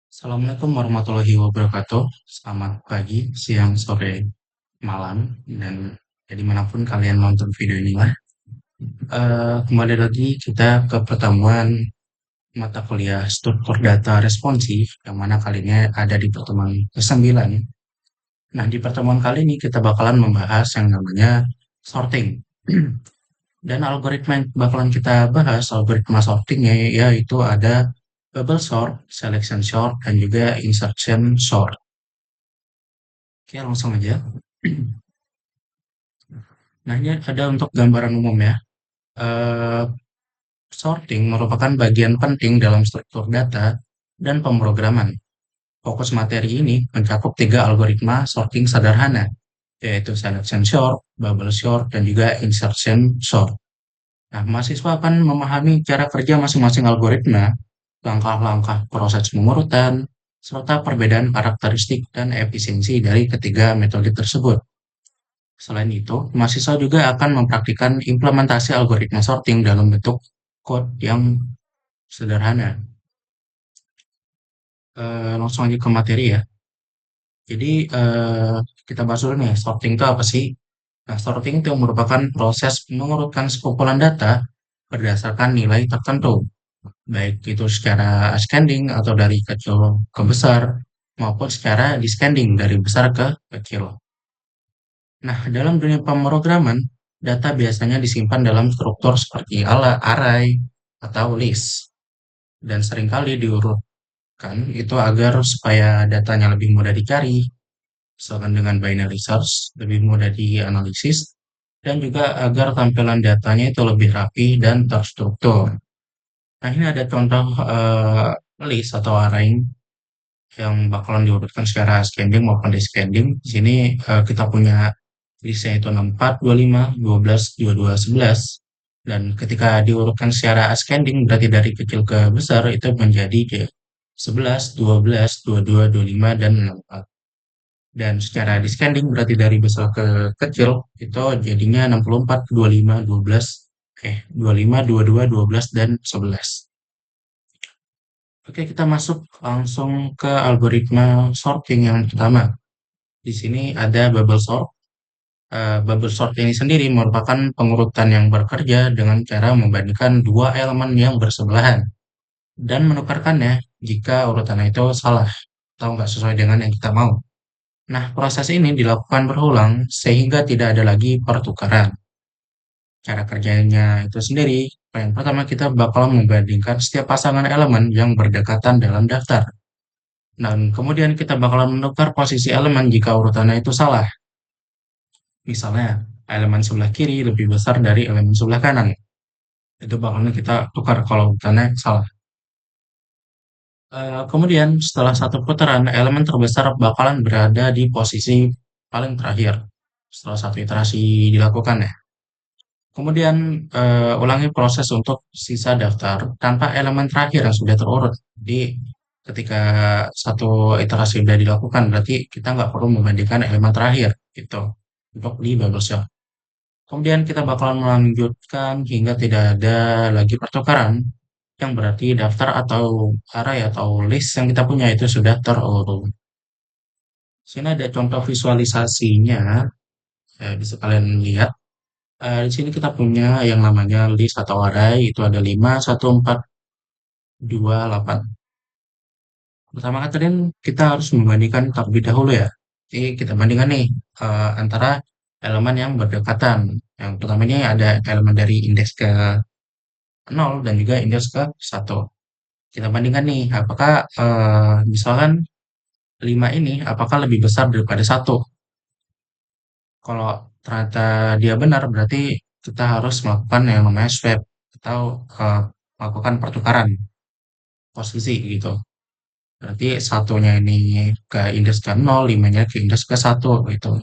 Assalamualaikum warahmatullahi wabarakatuh. Selamat pagi, siang, sore, malam, dan ya dimanapun kalian nonton video ini lah. Kembali lagi kita ke pertemuan mata kuliah struktur data responsif, yang mana kali ini ada di pertemuan ke-9. Nah, di pertemuan kali ini kita bakalan membahas yang namanya sorting. Dan algoritma yang bakalan kita bahas, algoritma sortingnya yaitu ada bubble sort, selection sort, dan juga insertion sort. Oke, langsung aja. Nah, ini ada untuk gambaran umum ya. Eh, Sorting merupakan bagian penting dalam struktur data dan pemrograman. Fokus materi ini mencakup tiga algoritma sorting sederhana, yaitu selection sort, bubble sort, dan juga insertion sort. Nah, mahasiswa akan memahami cara kerja masing-masing algoritma, langkah-langkah proses pengurutan, serta perbedaan karakteristik dan efisiensi dari ketiga metode tersebut. Selain itu, mahasiswa juga akan mempraktikkan implementasi algoritma sorting dalam bentuk code yang sederhana. Langsung aja ke materi ya. Jadi, kita bahas dulu nih, sorting itu apa sih? Nah, sorting itu merupakan proses mengurutkan sekumpulan data berdasarkan nilai tertentu, baik itu secara ascending atau dari kecil ke besar, maupun secara descending dari besar ke kecil. Nah, dalam dunia pemrograman, data biasanya disimpan dalam struktur seperti array atau list, dan seringkali diurutkan itu agar supaya datanya lebih mudah dicari, misalkan dengan binary search, lebih mudah dianalisis, dan juga agar tampilan datanya itu lebih rapi dan terstruktur. Nah, ini ada contoh list atau array yang bakalan diurutkan secara ascending maupun descending. Di sini kita punya listnya itu 64, 25, 12, 22, 11. Dan ketika diurutkan secara ascending berarti dari kecil ke besar itu menjadi 11, 12, 22, 25, dan 64. Dan secara descending berarti dari besar ke kecil itu jadinya 64, 25, 12, 25, 22, 12, dan 11. Oke, kita masuk langsung ke algoritma sorting yang pertama. Di sini ada bubble sort. Bubble sort ini sendiri merupakan pengurutan yang bekerja dengan cara membandingkan dua elemen yang bersebelahan dan menukarkannya jika urutannya itu salah atau nggak sesuai dengan yang kita mau. Nah, proses ini dilakukan berulang sehingga tidak ada lagi pertukaran. Cara kerjanya itu sendiri, yang pertama kita bakal membandingkan setiap pasangan elemen yang berdekatan dalam daftar. Dan kemudian kita bakalan menukar posisi elemen jika urutannya itu salah. Misalnya, elemen sebelah kiri lebih besar dari elemen sebelah kanan. Itu bakalan kita tukar kalau urutannya salah. Kemudian, setelah satu putaran, elemen terbesar bakalan berada di posisi paling terakhir. Setelah satu iterasi dilakukan ya. Kemudian, ulangi proses untuk sisa daftar tanpa elemen terakhir yang sudah terurut. Jadi, ketika satu iterasi sudah dilakukan, berarti kita nggak perlu membandingkan elemen terakhir, gitu, untuk di bubble shot. Kemudian kita bakalan melanjutkan hingga tidak ada lagi pertukaran, yang berarti daftar atau array atau list yang kita punya itu sudah terurut. Sini ada contoh visualisasinya, bisa kalian lihat. Di sini kita punya yang namanya list atau array, itu ada 5, 1, 4, 2, 8. Pertama kan tadi kita harus membandingkan terlebih dahulu ya. Jadi kita bandingkan nih antara elemen yang berdekatan. Yang pertama ini ada elemen dari indeks ke 0 dan juga indeks ke 1. Kita bandingkan nih, apakah misalkan 5 ini apakah lebih besar daripada 1? Kalau ternyata dia benar, berarti kita harus melakukan yang namanya swap atau melakukan pertukaran posisi gitu. Berarti satunya ini ke indeks ke 0, 5-nya ke indeks ke 1 gitu.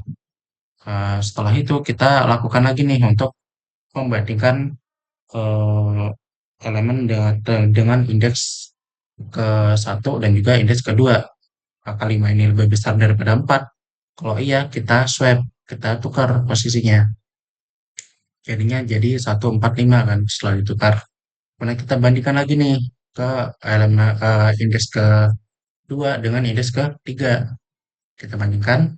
Setelah itu kita lakukan lagi nih untuk membandingkan eh, elemen dengan indeks ke 1 dan juga indeks kedua. Apakah 5 ini lebih besar daripada 4? Kalau iya, kita swap, kita tukar posisinya. Jadinya jadi 145 kan setelah ditukar. Kemudian kita bandingkan lagi nih ke elemen indeks ke 2 2 dengan indeks ketiga. Kita bandingkan,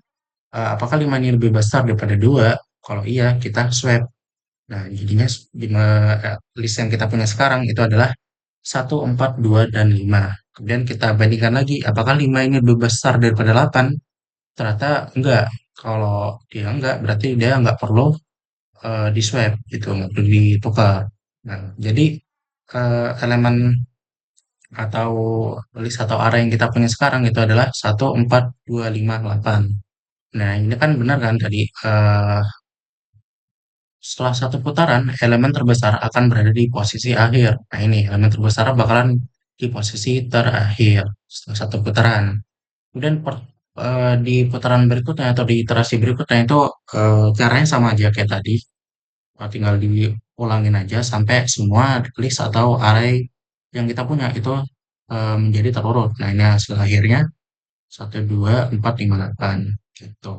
apakah 5 ini lebih besar daripada 2? Kalau iya, kita swap. Nah, jadinya list yang kita punya sekarang itu adalah 1, 4, 2, dan 5. Kemudian kita bandingkan lagi, apakah 5 ini lebih besar daripada 8? Ternyata enggak. Kalau dia enggak, berarti dia enggak perlu di swap gitu, nggak perlu ditukar. Nah, jadi elemen atau list atau array yang kita punya sekarang itu adalah 1, 4, 2, 5, 8. Nah, ini kan benar kan tadi, setelah satu putaran, elemen terbesar akan berada di posisi akhir. Nah, ini elemen terbesar bakalan di posisi terakhir setelah satu putaran. Kemudian di putaran berikutnya atau di iterasi berikutnya itu caranya sama aja kayak tadi. Tinggal diulangin aja sampai semua list atau array yang kita punya itu menjadi terurut. Nah, ini hasil akhirnya 1, 2, 4, 5, 8 gitu.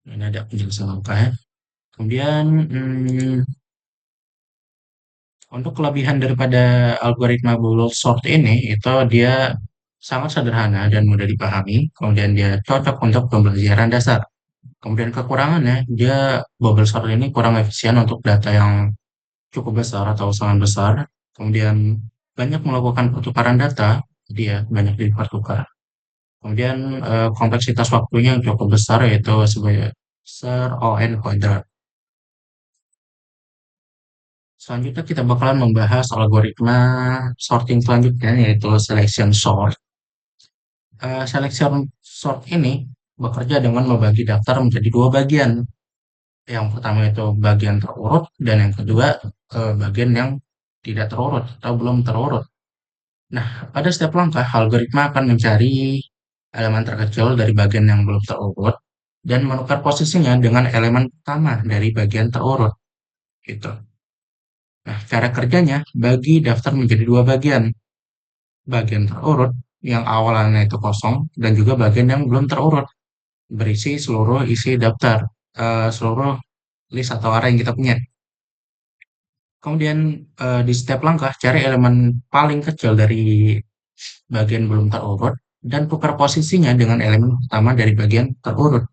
Ini ada penjelasan angka. Kemudian untuk kelebihan daripada algoritma Boole sort ini itu dia sangat sederhana dan mudah dipahami. Kemudian dia cocok untuk pembelajaran dasar. Kemudian kekurangannya, dia bubble sort ini kurang efisien untuk data yang cukup besar atau sangat besar. Kemudian banyak melakukan pertukaran data, dia banyak dipertukar. Kemudian kompleksitas waktunya yang cukup besar yaitu sebesar ON kuadrat. Selanjutnya kita bakalan membahas algoritma sorting selanjutnya yaitu selection sort. Selection sort ini bekerja dengan membagi daftar menjadi dua bagian. Yang pertama itu bagian terurut dan yang kedua bagian yang tidak terurut atau belum terurut. Nah, pada setiap langkah, algoritma akan mencari elemen terkecil dari bagian yang belum terurut dan menukar posisinya dengan elemen pertama dari bagian terurut. Gitu. Nah, cara kerjanya bagi daftar menjadi dua bagian. Bagian terurut yang awalnya itu kosong dan juga bagian yang belum terurut berisi seluruh isi daftar, seluruh list atau array yang kita punya. Kemudian di setiap langkah cari elemen paling kecil dari bagian belum terurut dan tukar posisinya dengan elemen pertama dari bagian terurut.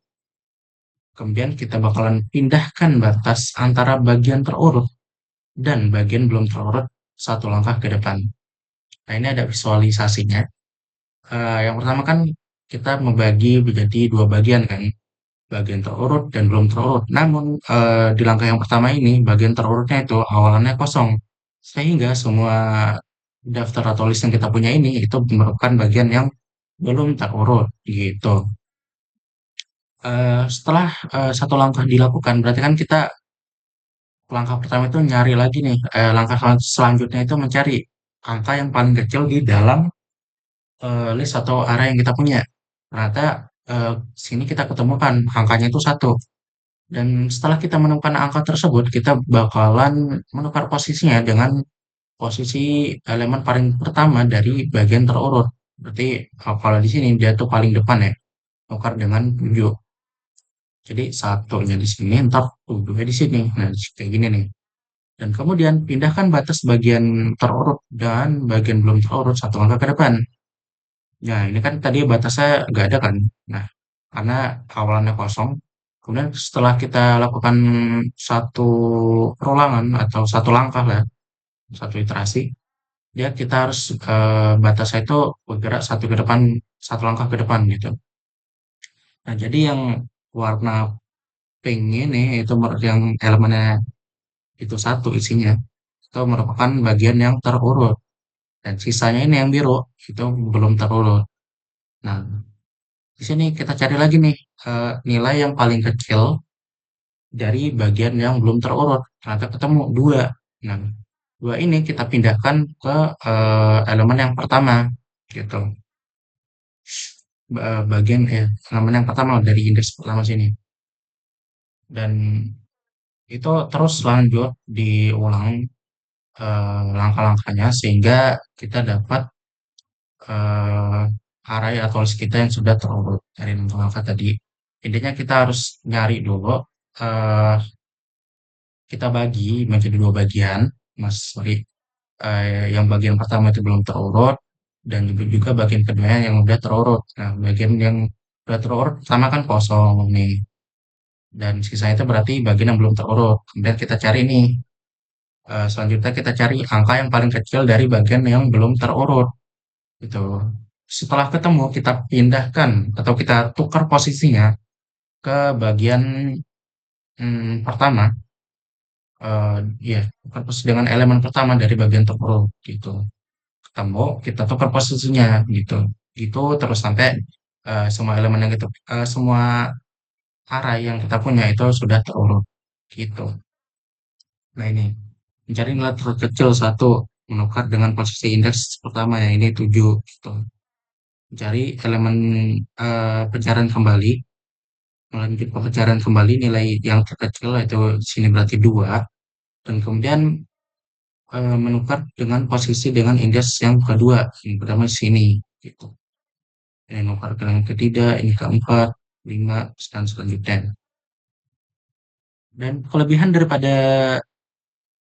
Kemudian kita bakalan pindahkan batas antara bagian terurut dan bagian belum terurut satu langkah ke depan. Nah, ini ada visualisasinya. Yang pertama kan kita membagi menjadi dua bagian kan, bagian terurut dan belum terurut. Namun di langkah yang pertama ini bagian terurutnya itu awalannya kosong, sehingga semua daftar atau list yang kita punya ini itu merupakan bagian yang belum terurut gitu. Setelah satu langkah dilakukan, berarti kan kita langkah pertama itu nyari lagi nih, langkah selanjutnya itu mencari angka yang paling kecil di dalam list atau area yang kita punya. Ternyata sini kita ketemukan angkanya itu satu. Dan setelah kita menemukan angka tersebut, kita bakalan menukar posisinya dengan posisi elemen paling pertama dari bagian terurut. Berarti kalau di sini dia tuh paling depan ya, tukar dengan 7. Jadi satunya di sini, ntar 7-nya di sini. Nah, kayak gini nih. Dan kemudian pindahkan batas bagian terurut dan bagian belum terurut satu langkah ke depan. Nah, ini kan tadi batasnya nggak ada kan. Nah, karena awalannya kosong. Kemudian setelah kita lakukan satu perulangan atau satu langkah lah, satu iterasi, dia kita harus batasnya itu bergerak satu ke depan, satu langkah ke depan gitu. Nah, jadi yang warna pink ini itu yang elemennya itu satu isinya itu merupakan bagian yang terurut dan sisanya ini yang biru itu belum terurut. Nah, di sini kita cari lagi nih nilai yang paling kecil dari bagian yang belum terurut. Ternyata ketemu dua. Nah, dua ini kita pindahkan ke elemen yang pertama gitu. Bagian elemen yang pertama dari indeks pertama sini. Dan itu terus lanjut diulang langkah-langkahnya sehingga kita dapat eh, array atau list kita yang sudah terurut dari langkah-langkah tadi. Intinya kita harus nyari dulu, eh, kita bagi menjadi dua bagian, Mas. Sorry, yang bagian pertama itu belum terurut, dan juga bagian keduanya yang udah terurut. Nah, bagian yang udah terurut pertama kan kosong nih, dan sisa itu berarti bagian yang belum terurut. Kemudian kita cari nih, selanjutnya kita cari angka yang paling kecil dari bagian yang belum terurut, gitu. Setelah ketemu, kita pindahkan atau kita tukar posisinya ke bagian pertama, ya, tukar posisi dengan elemen pertama dari bagian terurut, gitu. Ketemu, kita tukar posisinya, gitu. Gitu terus sampai semua elemen yang kita, semua array yang kita punya itu sudah terurut, gitu. Nah ini, mencari nilai terkecil satu, menukar dengan posisi indeks pertama ya ini 7 gitu. Mencari elemen pencarian kembali, melanjut ke pencarian kembali nilai yang terkecil yaitu di sini berarti 2 dan kemudian menukar dengan posisi dengan indeks yang kedua, yang pertama di sini gitu. Ini menukar ke yang ketiga, ini keempat, 5 dan selanjutnya. Dan kelebihan daripada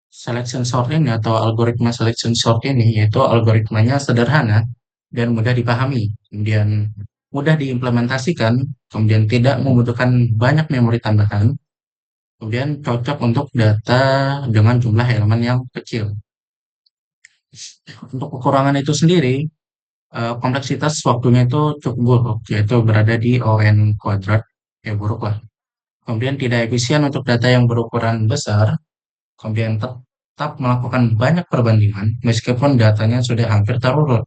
selection sort ini atau algoritma selection sort ini yaitu algoritmanya sederhana dan mudah dipahami, kemudian mudah diimplementasikan, kemudian tidak membutuhkan banyak memori tambahan, kemudian cocok untuk data dengan jumlah elemen yang kecil. Untuk kekurangan itu sendiri, kompleksitas waktunya itu cukup buruk, yaitu berada di ON kuadrat, ya buruk lah. Kemudian tidak efisien untuk data yang berukuran besar, kemudian tetap melakukan banyak perbandingan meskipun datanya sudah hampir terurut.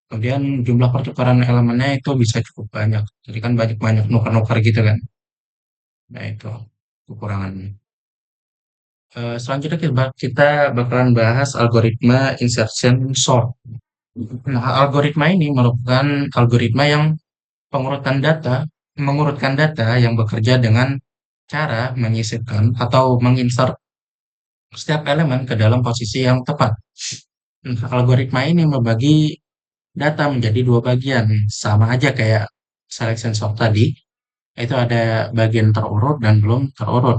Kemudian jumlah pertukaran elemennya itu bisa cukup banyak. Jadi kan banyak-banyak nuker-nuker gitu kan. Nah itu kekurangannya. Selanjutnya kita bakalan bahas algoritma insertion sort. Nah, algoritma ini merupakan algoritma yang mengurutkan data yang bekerja dengan cara menyisipkan atau menginsert setiap elemen ke dalam posisi yang tepat. Nah, algoritma ini membagi data menjadi dua bagian, sama aja kayak selection sort tadi, itu ada bagian terurut dan belum terurut.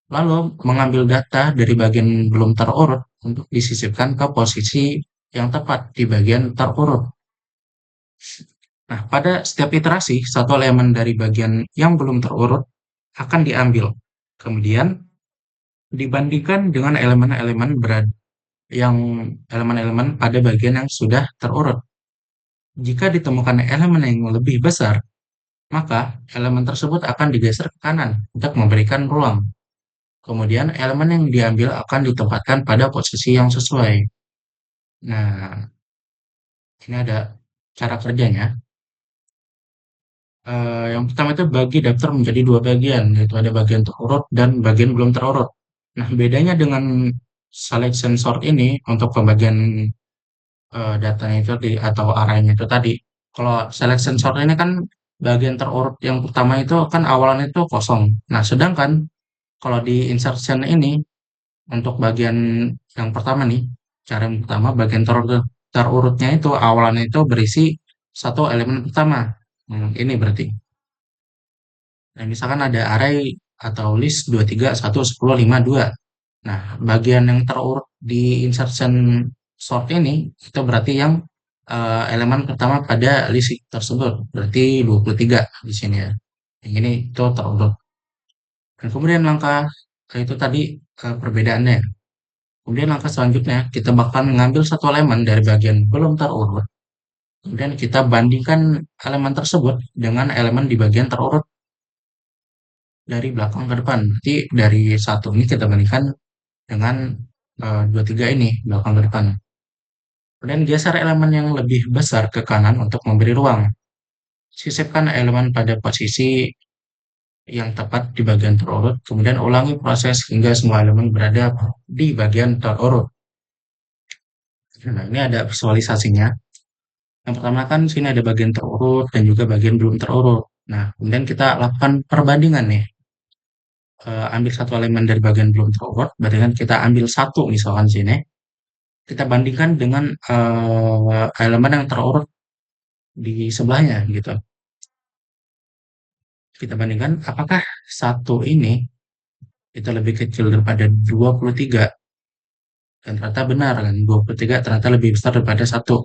Lalu mengambil data dari bagian belum terurut untuk disisipkan ke posisi yang tepat di bagian terurut. Nah, pada setiap iterasi, satu elemen dari bagian yang belum terurut akan diambil. Kemudian dibandingkan dengan elemen-elemen yang elemen-elemen pada bagian yang sudah terurut. Jika ditemukan elemen yang lebih besar, maka elemen tersebut akan digeser ke kanan untuk memberikan ruang. Kemudian elemen yang diambil akan ditempatkan pada posisi yang sesuai. Nah, ini ada cara kerjanya. Yang pertama itu bagi daftar menjadi dua bagian, yaitu ada bagian terurut dan bagian belum terurut. Nah, bedanya dengan selection sort ini untuk pembagian datanya itu atau arraynya itu tadi. Kalau selection sort ini kan bagian terurut yang pertama itu kan awalannya itu kosong. Nah, sedangkan kalau di insertion ini untuk bagian yang pertama nih, cara yang pertama bagian terurutnya itu awalannya itu berisi satu elemen pertama. Ini berarti. Nah, misalkan ada array atau list 23, 1, 10, 5, 2. Nah, bagian yang terurut di insertion sort ini itu berarti yang elemen pertama pada list tersebut. Berarti 23 di sini ya. Yang ini itu terurut. Dan kemudian langkah itu tadi perbedaannya. Kemudian langkah selanjutnya kita bakal mengambil satu elemen dari bagian belum terurut. Kemudian kita bandingkan elemen tersebut dengan elemen di bagian terurut dari belakang ke depan. Berarti dari satu ini kita bandingkan dengan dua tiga ini belakang ke depan. Kemudian geser elemen yang lebih besar ke kanan untuk memberi ruang. Sisipkan elemen pada posisi yang tepat di bagian terurut, kemudian ulangi proses hingga semua elemen berada di bagian terurut. Nah, ini ada visualisasinya. Yang pertama kan sini ada bagian terurut dan juga bagian belum terurut. Nah, kemudian kita lakukan perbandingan nih. Ambil satu elemen dari bagian belum terurut, berarti kan kita ambil satu misalkan sini, kita bandingkan dengan elemen yang terurut di sebelahnya gitu. Kita bandingkan apakah satu ini itu lebih kecil daripada 23 dan ternyata benar kan 23 ternyata lebih besar daripada satu.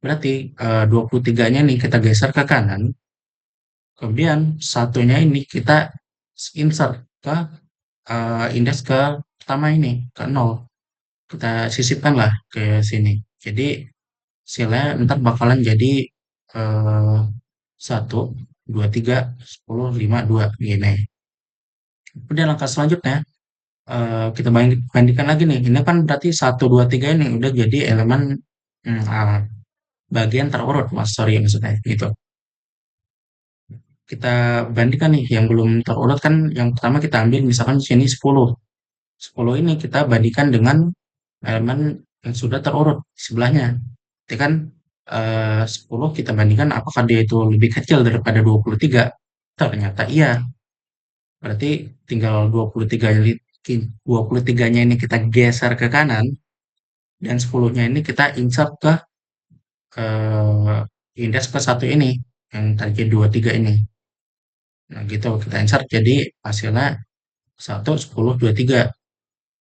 Berarti 23-nya nih kita geser ke kanan, kemudian satunya ini kita insert ke indeks ke pertama ini, ke 0. Kita sisipkan lah ke sini. Jadi hasilnya ntar bakalan jadi eh, 1, 2, 3, 10, 5, 2 gini. Kemudian langkah selanjutnya kita bandingkan lagi nih. Ini kan berarti 1, 2, 3 ini udah jadi elemen bagian terurut, Mas. Sorry maksudnya gitu. Kita bandingkan nih yang belum terurut kan yang pertama kita ambil misalkan sini 10. 10 ini kita bandingkan dengan elemen yang sudah terurut di sebelahnya. Jadi kan 10 kita bandingkan apakah dia itu lebih kecil daripada 23? Ternyata iya. Berarti tinggal 23-nya ini kita geser ke kanan dan 10-nya ini kita insert ke eh, indeks ke satu ini yang tadi 23 ini. Nah, gitu kita insert jadi hasilnya 1, 10, 23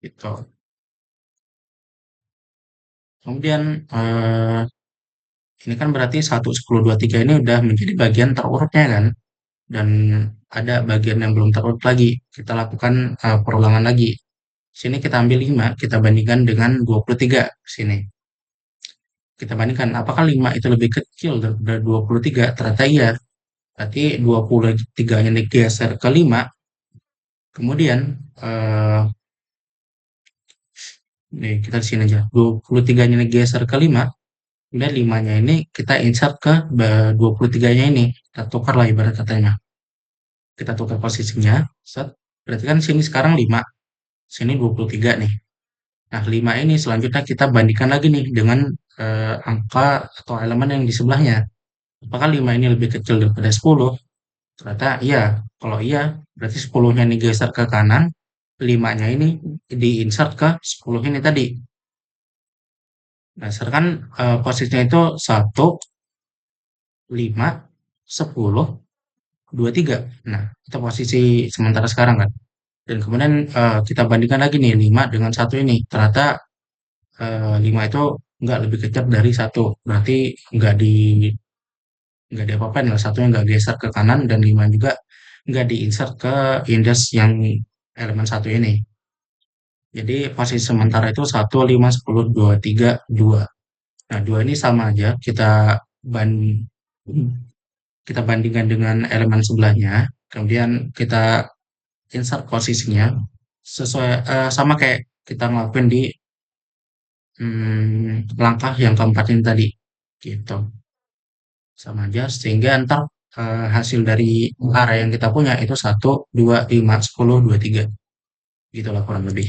gitu. Kemudian ini kan berarti 1, 10, 23 ini udah menjadi bagian terurutnya kan? Dan ada bagian yang belum terurut lagi. Kita lakukan perulangan lagi. Sini kita ambil 5, kita bandingkan dengan 23 sini. Kita bandingkan apakah 5 itu lebih kecil daripada 23? Ternyata iya. Berarti 23-nya digeser ke 5, kemudian nih kita di sini aja. 23-nya digeser ke 5, kemudian 5-nya ini kita insert ke 23-nya ini. Kita tukar lah ibarat katanya. Kita tukar posisinya. Set. Berarti kan sini sekarang 5, sini 23 nih. Nah, 5 ini selanjutnya kita bandingkan lagi nih dengan angka atau elemen yang di sebelahnya. Apakah 5 ini lebih kecil daripada 10? Ternyata iya. Kalau iya, berarti 10-nya ini geser ke kanan, 5-nya ini diinsert ke 10 ini tadi. Berdasarkan posisinya itu 1, 5, 10, 2, 3. Nah, itu posisi sementara sekarang kan. Dan kemudian kita bandingkan lagi nih 5 dengan satu ini. Ternyata 5 itu nggak lebih kecil dari satu. Berarti nggak di nggak diapa-apain lah. Satunya nggak geser ke kanan dan 5 juga nggak diinsert ke indeks yang elemen satu ini. Jadi posisi sementara itu 1, 5, 10, 2, 3, 2. Nah, 2 ini sama aja. Ban kita bandingkan dengan elemen sebelahnya. Kemudian kita insert posisinya sesuai sama kayak kita ngelakuin di langkah yang keempat ini tadi. Gitu. Sama aja sehingga ntar hasil dari arah yang kita punya itu 1, 2, 5, 10, 2, 3. Gitulah kurang lebih.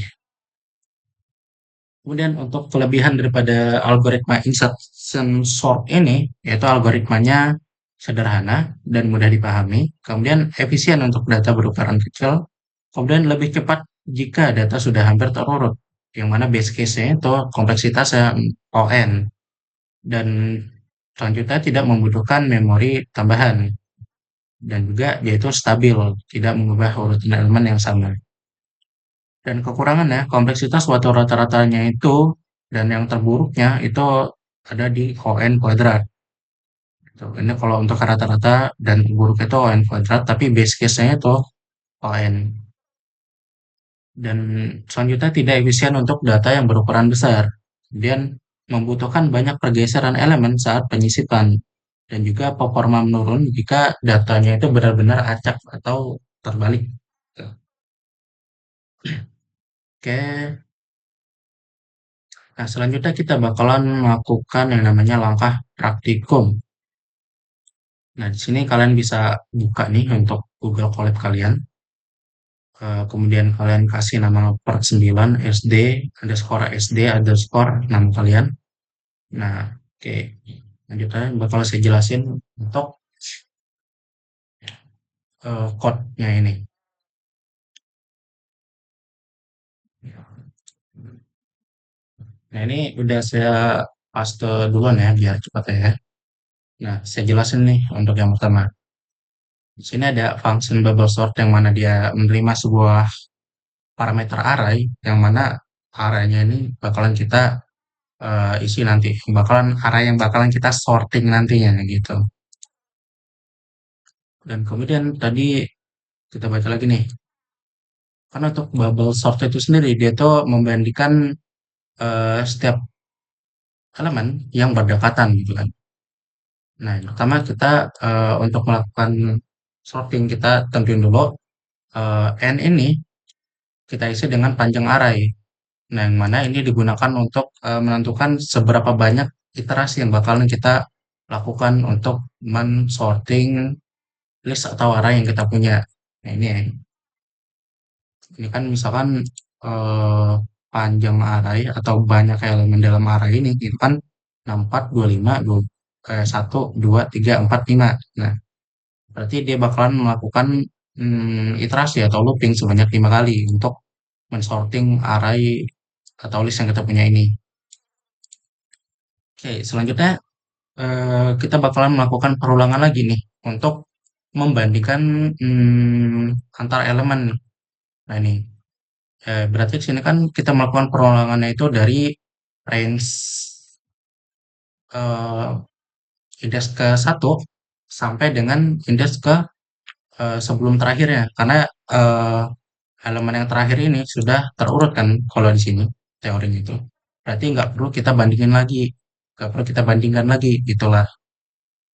Kemudian untuk kelebihan daripada algoritma insertion sort ini, yaitu algoritmanya sederhana dan mudah dipahami, kemudian efisien untuk data berukuran kecil, kemudian lebih cepat jika data sudah hampir terurut, yang mana base case-nya itu kompleksitasnya ON, dan selanjutnya tidak membutuhkan memori tambahan, dan juga yaitu stabil, tidak mengubah urutan elemen yang sama. Dan kekurangannya, kompleksitas suatu rata-ratanya itu dan yang terburuknya itu ada di ON kuadrat. Gitu. Ini kalau untuk rata-rata dan terburuk itu ON kuadrat, tapi base case-nya itu ON. Dan selanjutnya tidak efisien untuk data yang berukuran besar. Kemudian membutuhkan banyak pergeseran elemen saat penyisipan. Dan juga performa menurun jika datanya itu benar-benar acak atau terbalik. Gitu. Oke, nah, selanjutnya kita bakalan melakukan yang namanya langkah praktikum. Nah, di sini kalian bisa buka nih untuk Google Colab kalian. Kemudian kalian kasih nama per 9 SD underscore SD underscore nama kalian. Nah, oke. Lanjutnya bakal saya jelasin untuk code-nya ini. Nah, ini udah saya paste duluan ya biar cepat ya. Nah, saya jelasin nih untuk yang pertama. Di sini ada function bubble sort yang mana dia menerima sebuah parameter array yang mana arraynya ini bakalan kita isi nanti, bakalan array yang bakalan kita sorting nantinya gitu. Dan kemudian tadi kita baca lagi nih, karena untuk bubble sort itu sendiri dia tuh membandingkan setiap elemen yang berdekatan gitu kan. Nah, yang pertama kita untuk melakukan sorting kita tentuin dulu n ini kita isi dengan panjang array. Nah, yang mana ini digunakan untuk menentukan seberapa banyak iterasi yang bakalan kita lakukan untuk men-sorting list atau array yang kita punya. Nah, ini ya. Ini kan misalkan eh, panjang array atau banyak elemen dalam array ini itu kan 64, 25, 1, 2, 3, 4, 5. Nah, berarti dia bakalan melakukan iterasi atau looping sebanyak 5 kali untuk men-sorting array atau list yang kita punya ini. Oke, selanjutnya kita bakalan melakukan perulangan lagi nih untuk membandingkan antar elemen. Nah, ini berarti di sini kan kita melakukan perulangannya itu dari range eh, indeks ke satu sampai dengan indeks ke sebelum terakhirnya. Karena eh, elemen yang terakhir ini sudah terurut kan kalau di sini teorinya itu. Berarti nggak perlu kita bandingin lagi, nggak perlu kita bandingkan lagi, gitulah.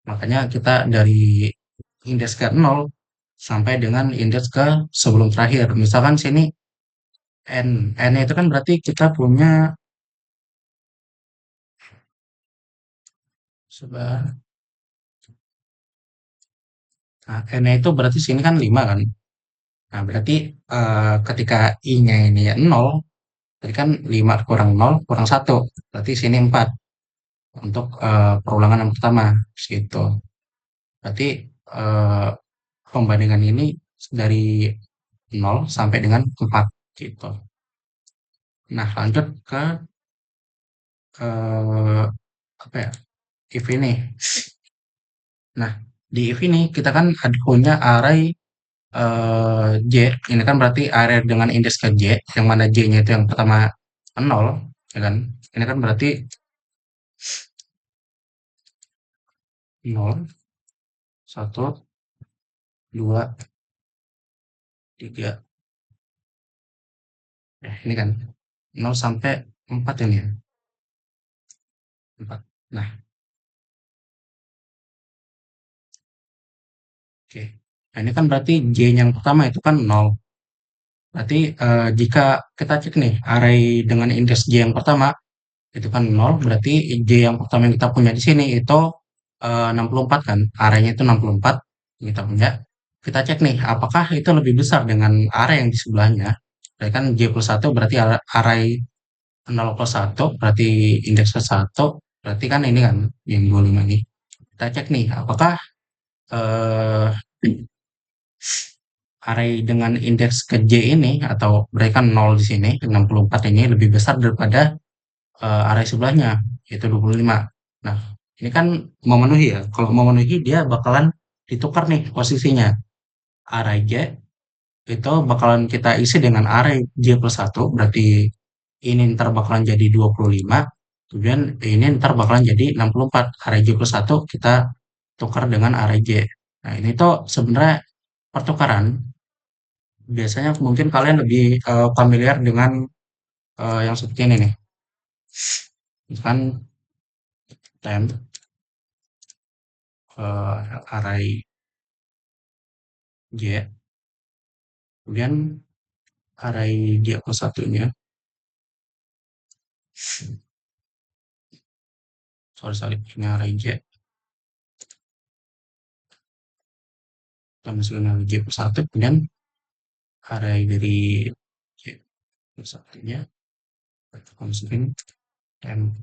Makanya kita dari indeks ke nol sampai dengan indeks ke sebelum terakhir. Misalkan sini n, n itu kan berarti kita punya sebar. Nah, n itu berarti sini kan 5 kan. Nah, berarti ketika i-nya ini ya 0, berarti kan 5 kurang 0 kurang 1. Berarti sini 4 untuk perulangan yang pertama gitu. Berarti eh, pembandingan ini dari 0 sampai dengan 4 gitu. Nah, lanjut ke eh, apa ya? If ini. Nah, di if ini kita kan ada punya array J. Ini kan berarti array dengan indeks ke J, yang mana J-nya itu yang pertama 0, ya kan? Ini kan berarti 0, 1, 2, 3. Ini kan 0 sampai 4 ini ya. 4. Nah, oke. Nah, ini kan berarti J yang pertama itu kan 0. Berarti jika kita cek nih array dengan indeks J yang pertama itu kan 0, berarti J yang pertama yang kita punya di sini itu 64 kan. Arraynya itu 64 yang kita punya. Kita cek nih apakah itu lebih besar dengan array yang di sebelahnya. Berarti kan J plus 1 berarti array 0 plus 1 berarti indeks ke 1 berarti kan ini kan yang 25 ini. Kita cek nih apakah eh, array dengan indeks ke J ini atau berarti kan 0 di sini 64 ini lebih besar daripada array sebelahnya yaitu 25. Nah, ini kan memenuhi ya. Kalau memenuhi dia bakalan ditukar nih posisinya. Array J itu bakalan kita isi dengan array J plus 1 berarti ini ntar bakalan jadi 25. Kemudian ini ntar bakalan jadi 64. Array J plus 1 kita tukar dengan array J. Nah, ini tuh sebenarnya pertukaran. Biasanya mungkin kalian lebih familiar dengan yang seperti ini nih. Misalkan temp array J, kemudian array J plus satunya, sorry, ini array J, kita masukin array J plus satu, kemudian array dari J plus satunya, kita masukin temp.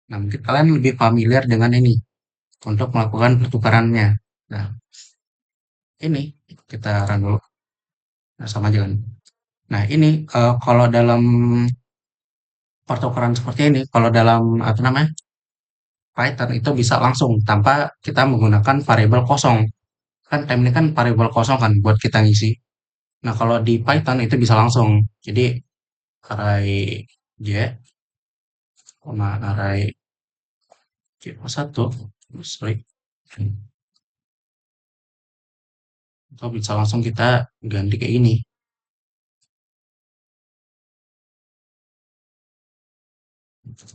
Nah, mungkin kalian lebih familiar dengan ini untuk melakukan pertukarannya. Nah, ini kita run dulu. Nah, sama aja kan. Nah, ini kalau dalam pertukaran seperti ini, kalau dalam apa namanya Python itu bisa langsung tanpa kita menggunakan variabel kosong. Kan time ini kan variabel kosong kan buat kita ngisi. Nah, kalau di Python itu bisa langsung. Jadi array J, koma array J plus 1, sorry, atau bisa langsung kita ganti kayak ini,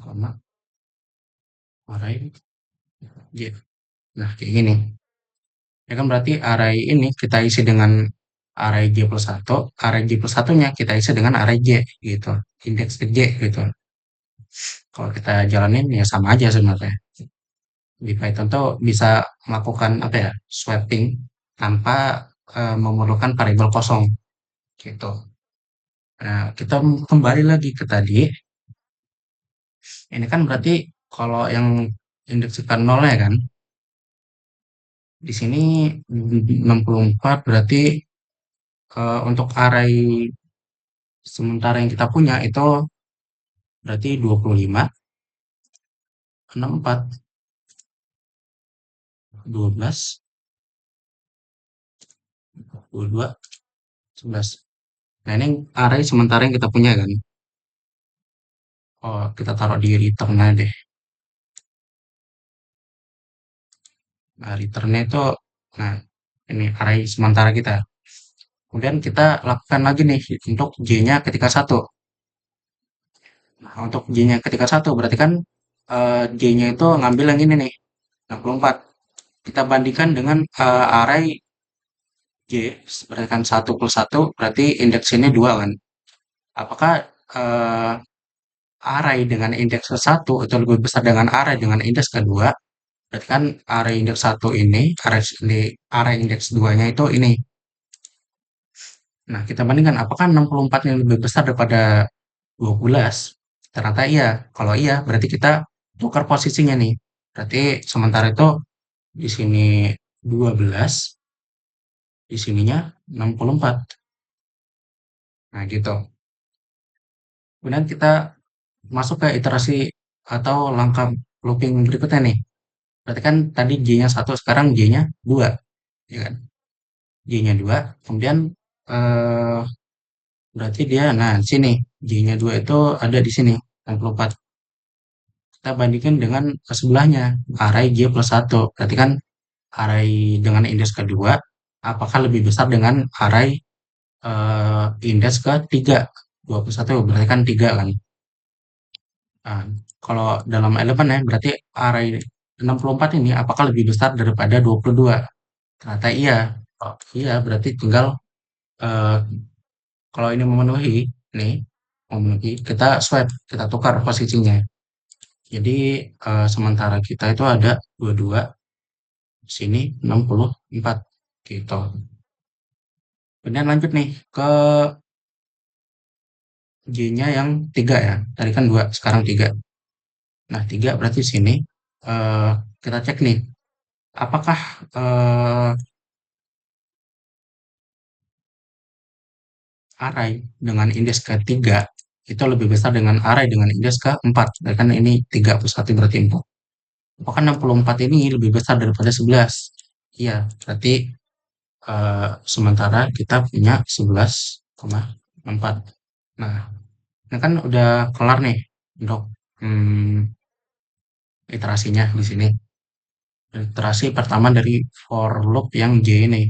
koma array J. Nah, kayak gini. Ya kan berarti array ini kita isi dengan array J plus 1, array J plus 1-nya kita isi dengan array J gitu, indeks J gitu. Kalau kita jalanin ya sama aja sebenarnya. Di Python tuh bisa melakukan apa ya, swapping tanpa memerlukan variabel kosong gitu. Nah, kita kembali lagi ke tadi. Ini kan berarti kalau yang indeksnya nol ya kan, di sini 64 berarti untuk array sementara yang kita punya itu berarti 25, 64, 12, 22, 11. Nah, ini array sementara yang kita punya kan. Oh, kita taruh di return aja deh. Nah, returnnya itu, nah, ini array sementara kita. Kemudian kita lakukan lagi nih untuk J-nya ketika satu. Nah, untuk J-nya ketika satu berarti kan J-nya itu ngambil yang ini nih, 64. Kita bandingkan dengan array J, berarti kan 1 plus 1, berarti indeks ini 2 kan. Apakah eh, array dengan indeks ke satu itu lebih besar dengan array dengan indeks kedua? Berarti kan array indeks satu ini, array indeks 2-nya itu ini. Nah, kita bandingkan apakah 64 yang lebih besar daripada 12? Ternyata iya. Kalau iya, berarti kita tukar posisinya nih. Berarti sementara itu di sini 12, di sininya 64. Nah, gitu. Kemudian kita masuk ke iterasi atau langkah looping berikutnya nih. Berarti kan tadi J-nya satu, sekarang J-nya 2, ya kan? J-nya 2, kemudian eh, berarti dia, nah sini, J-nya 2 itu ada di sini, 64. Kita bandingkan dengan sebelahnya, array J plus 1. Berarti kan array dengan indeks kedua, apakah lebih besar dengan array indeks ketiga? 21, berarti kan 3 kan? Nah, kalau dalam elemen ya, berarti array 64 ini apakah lebih besar daripada 22? Ternyata iya. Oh, iya, berarti tinggal eh, kalau ini memenuhi, nih, memenuhi, kita swipe, kita tukar posisinya. Jadi sementara kita itu ada 22, sini 64 gitu. Kemudian lanjut nih ke J-nya yang 3 ya. Tadi kan 2, sekarang 3. Nah, 3 berarti sini eh, kita cek nih, apakah eh, array dengan indeks ketiga itu lebih besar dengan array dengan indeks keempat. Kan ini 3 plus 1 berarti 4. Apakah 64 ini lebih besar daripada 11? Iya, berarti sementara kita punya 11,4. Nah, ini kan udah kelar nih untuk iterasinya di sini. Iterasi pertama dari for loop yang J ini.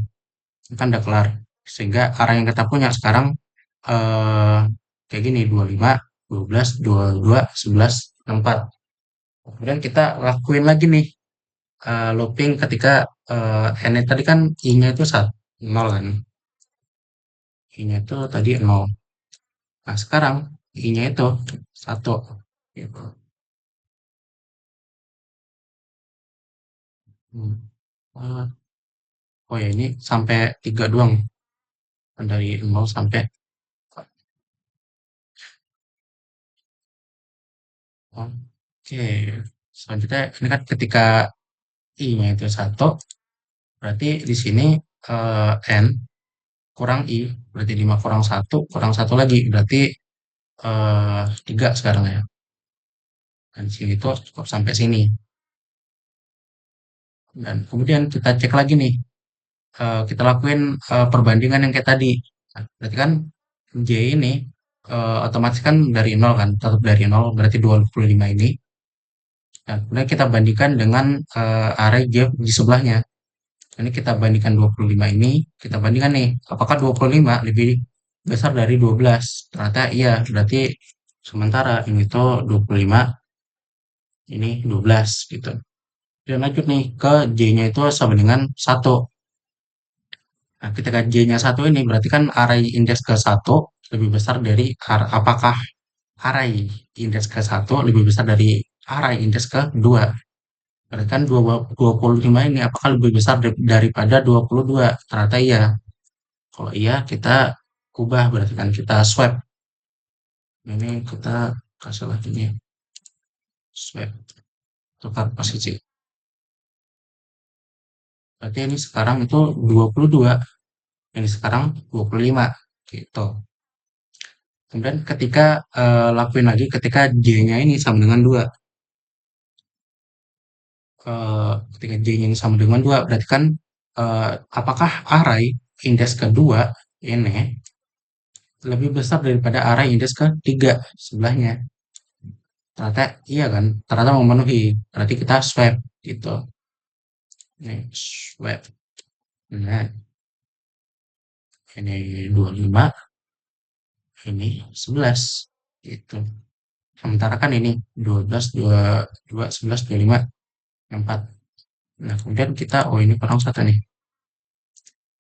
Ini kan udah kelar. Sehingga arah yang kita punya sekarang eh, kayak gini, 25, 12, 22, 11, 4. Kemudian kita lakuin lagi nih looping ketika n tadi kan i-nya itu 1, 0 kan. I-nya itu tadi 0. Nah, sekarang I-nya itu 1. Gitu. Hmm. Eh, oh ya, ini sampai 3 doang. Dari 0 sampai. Oke. Selanjutnya, ini kan ketika I-nya itu 1, berarti di sini N kurang I, berarti 5 kurang satu lagi, berarti 3 sekarang ya. Dan sini tuh cukup sampai sini. Dan kemudian kita cek lagi nih, kita lakuin perbandingan yang kayak tadi. Nah, berarti kan J ini otomatis kan dari nol kan, tetap dari nol, berarti 25 ini. Dan kemudian kita bandingkan dengan array di sebelahnya. Ini kita bandingkan 25 ini, kita bandingkan nih, apakah 25 lebih besar dari 12? Ternyata iya, berarti sementara ini tuh 25, ini 12 gitu. Dan lanjut nih ke J-nya itu sama dengan 1. Nah, ketika J-nya 1 ini berarti kan array indeks ke 1 lebih besar dari apakah array indeks ke 1 lebih besar dari array indeks ke 2? Berarti kan 25 ini apakah lebih besar daripada 22? Ternyata iya. Kalau iya kita ubah berarti kan kita swap. Ini kita kasih lagi nih swap tukar posisi. Berarti ini sekarang itu 22, ini sekarang 25 gitu. Kemudian ketika lakuin lagi ketika J-nya ini sama dengan 2. Ketika J-nya ini sama dengan 2 berarti kan apakah array indeks kedua ini lebih besar daripada array indeks ketiga sebelahnya? Ternyata iya kan? Ternyata memenuhi. Berarti kita swap gitu. Ini swap. Nah, ini 25, ini 11 gitu. Sementara kan ini 12, 22, 11, 25, 4. Nah, kemudian kita, oh ini kurang satu nih.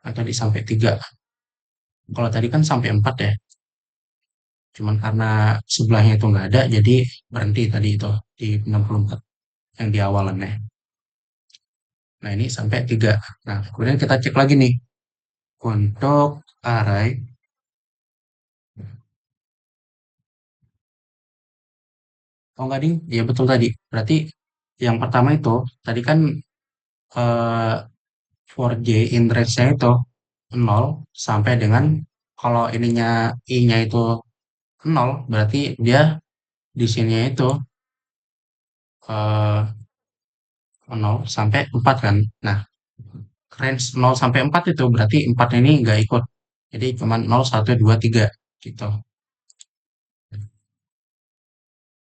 Atau di sampai 3. Kalau tadi kan sampai 4 ya. Cuman karena sebelahnya itu nggak ada, jadi berhenti tadi itu di 64 yang di awalannya. Nah, ini sampai 3. Nah, kemudian kita cek lagi nih. Untuk array, oh enggak ding, ya betul tadi. Berarti yang pertama itu, tadi kan eh, for J index-nya itu 0 sampai dengan kalau ininya I-nya itu 0, berarti dia di sini itu eh, 0 sampai 4 kan. Nah, range 0 sampai 4 itu berarti 4 ini nggak ikut. Jadi cuma 0, 1, 2, 3 gitu.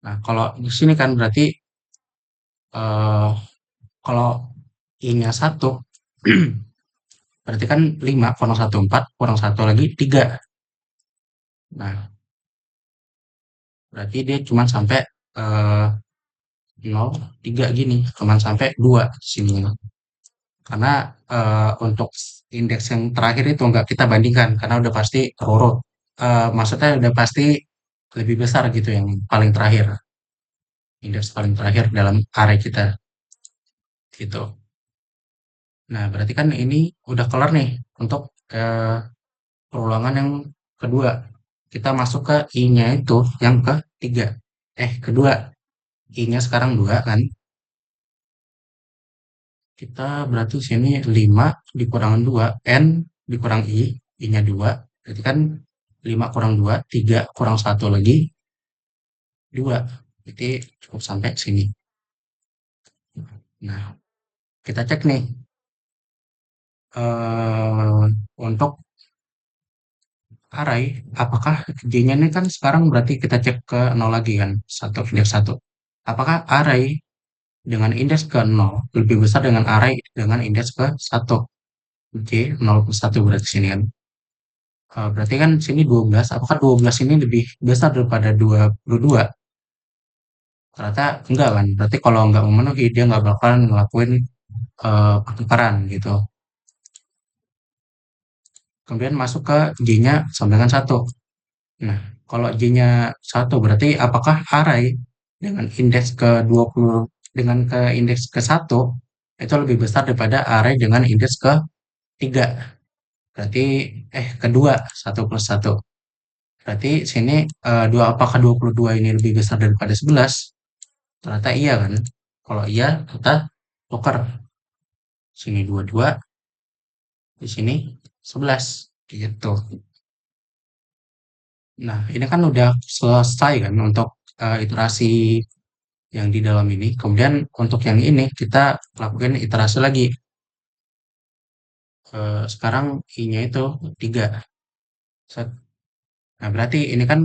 Nah, kalau di sini kan berarti eh, kalau I-nya 1 berarti kan 5 kurang 1 4 kurang satu lagi 3. Nah, berarti dia cuma sampai eh, 0, 3 gini, cuma sampai 2 sini. Karena untuk indeks yang terakhir itu nggak kita bandingkan karena udah pasti terurut. Maksudnya udah pasti lebih besar gitu yang paling terakhir, indeks paling terakhir dalam array kita gitu. Nah, berarti kan ini udah kelar nih untuk eh, perulangan yang kedua. Kita masuk ke I-nya itu yang ketiga. Kedua. I-nya sekarang 2 kan. Kita berarti sini 5 dikurang 2 N dikurang I, I-nya 2. Berarti kan 5 kurang 2 3 kurang satu lagi, 2. Berarti cukup sampai sini. Nah, kita cek nih. Untuk array, apakah J-nya ini kan sekarang berarti kita cek ke 0 lagi kan, satu indeks 1. Apakah array dengan indeks ke 0 lebih besar dengan array dengan indeks ke 1? J 0 plus 1 berarti sini kan. Berarti kan sini 12, apakah 12 ini lebih besar daripada 22? Ternyata enggak kan, berarti kalau enggak memenuhi dia enggak bakalan ngelakuin pertukaran gitu. Kemudian masuk ke J-nya sama dengan 1. Nah, kalau J-nya 1 berarti apakah array dengan indeks ke 20 dengan ke indeks ke 1 itu lebih besar daripada array dengan indeks ke 3? Berarti kedua 1 plus 1. Berarti sini apakah 22 ini lebih besar daripada 11? Ternyata iya kan? Kalau iya kita tukar. Sini 22, di sini 11 gitu. Nah, ini kan udah selesai kan untuk iterasi yang di dalam ini. Kemudian untuk yang ini kita lakukan iterasi lagi. Sekarang I-nya itu 3. Set. Nah, berarti ini kan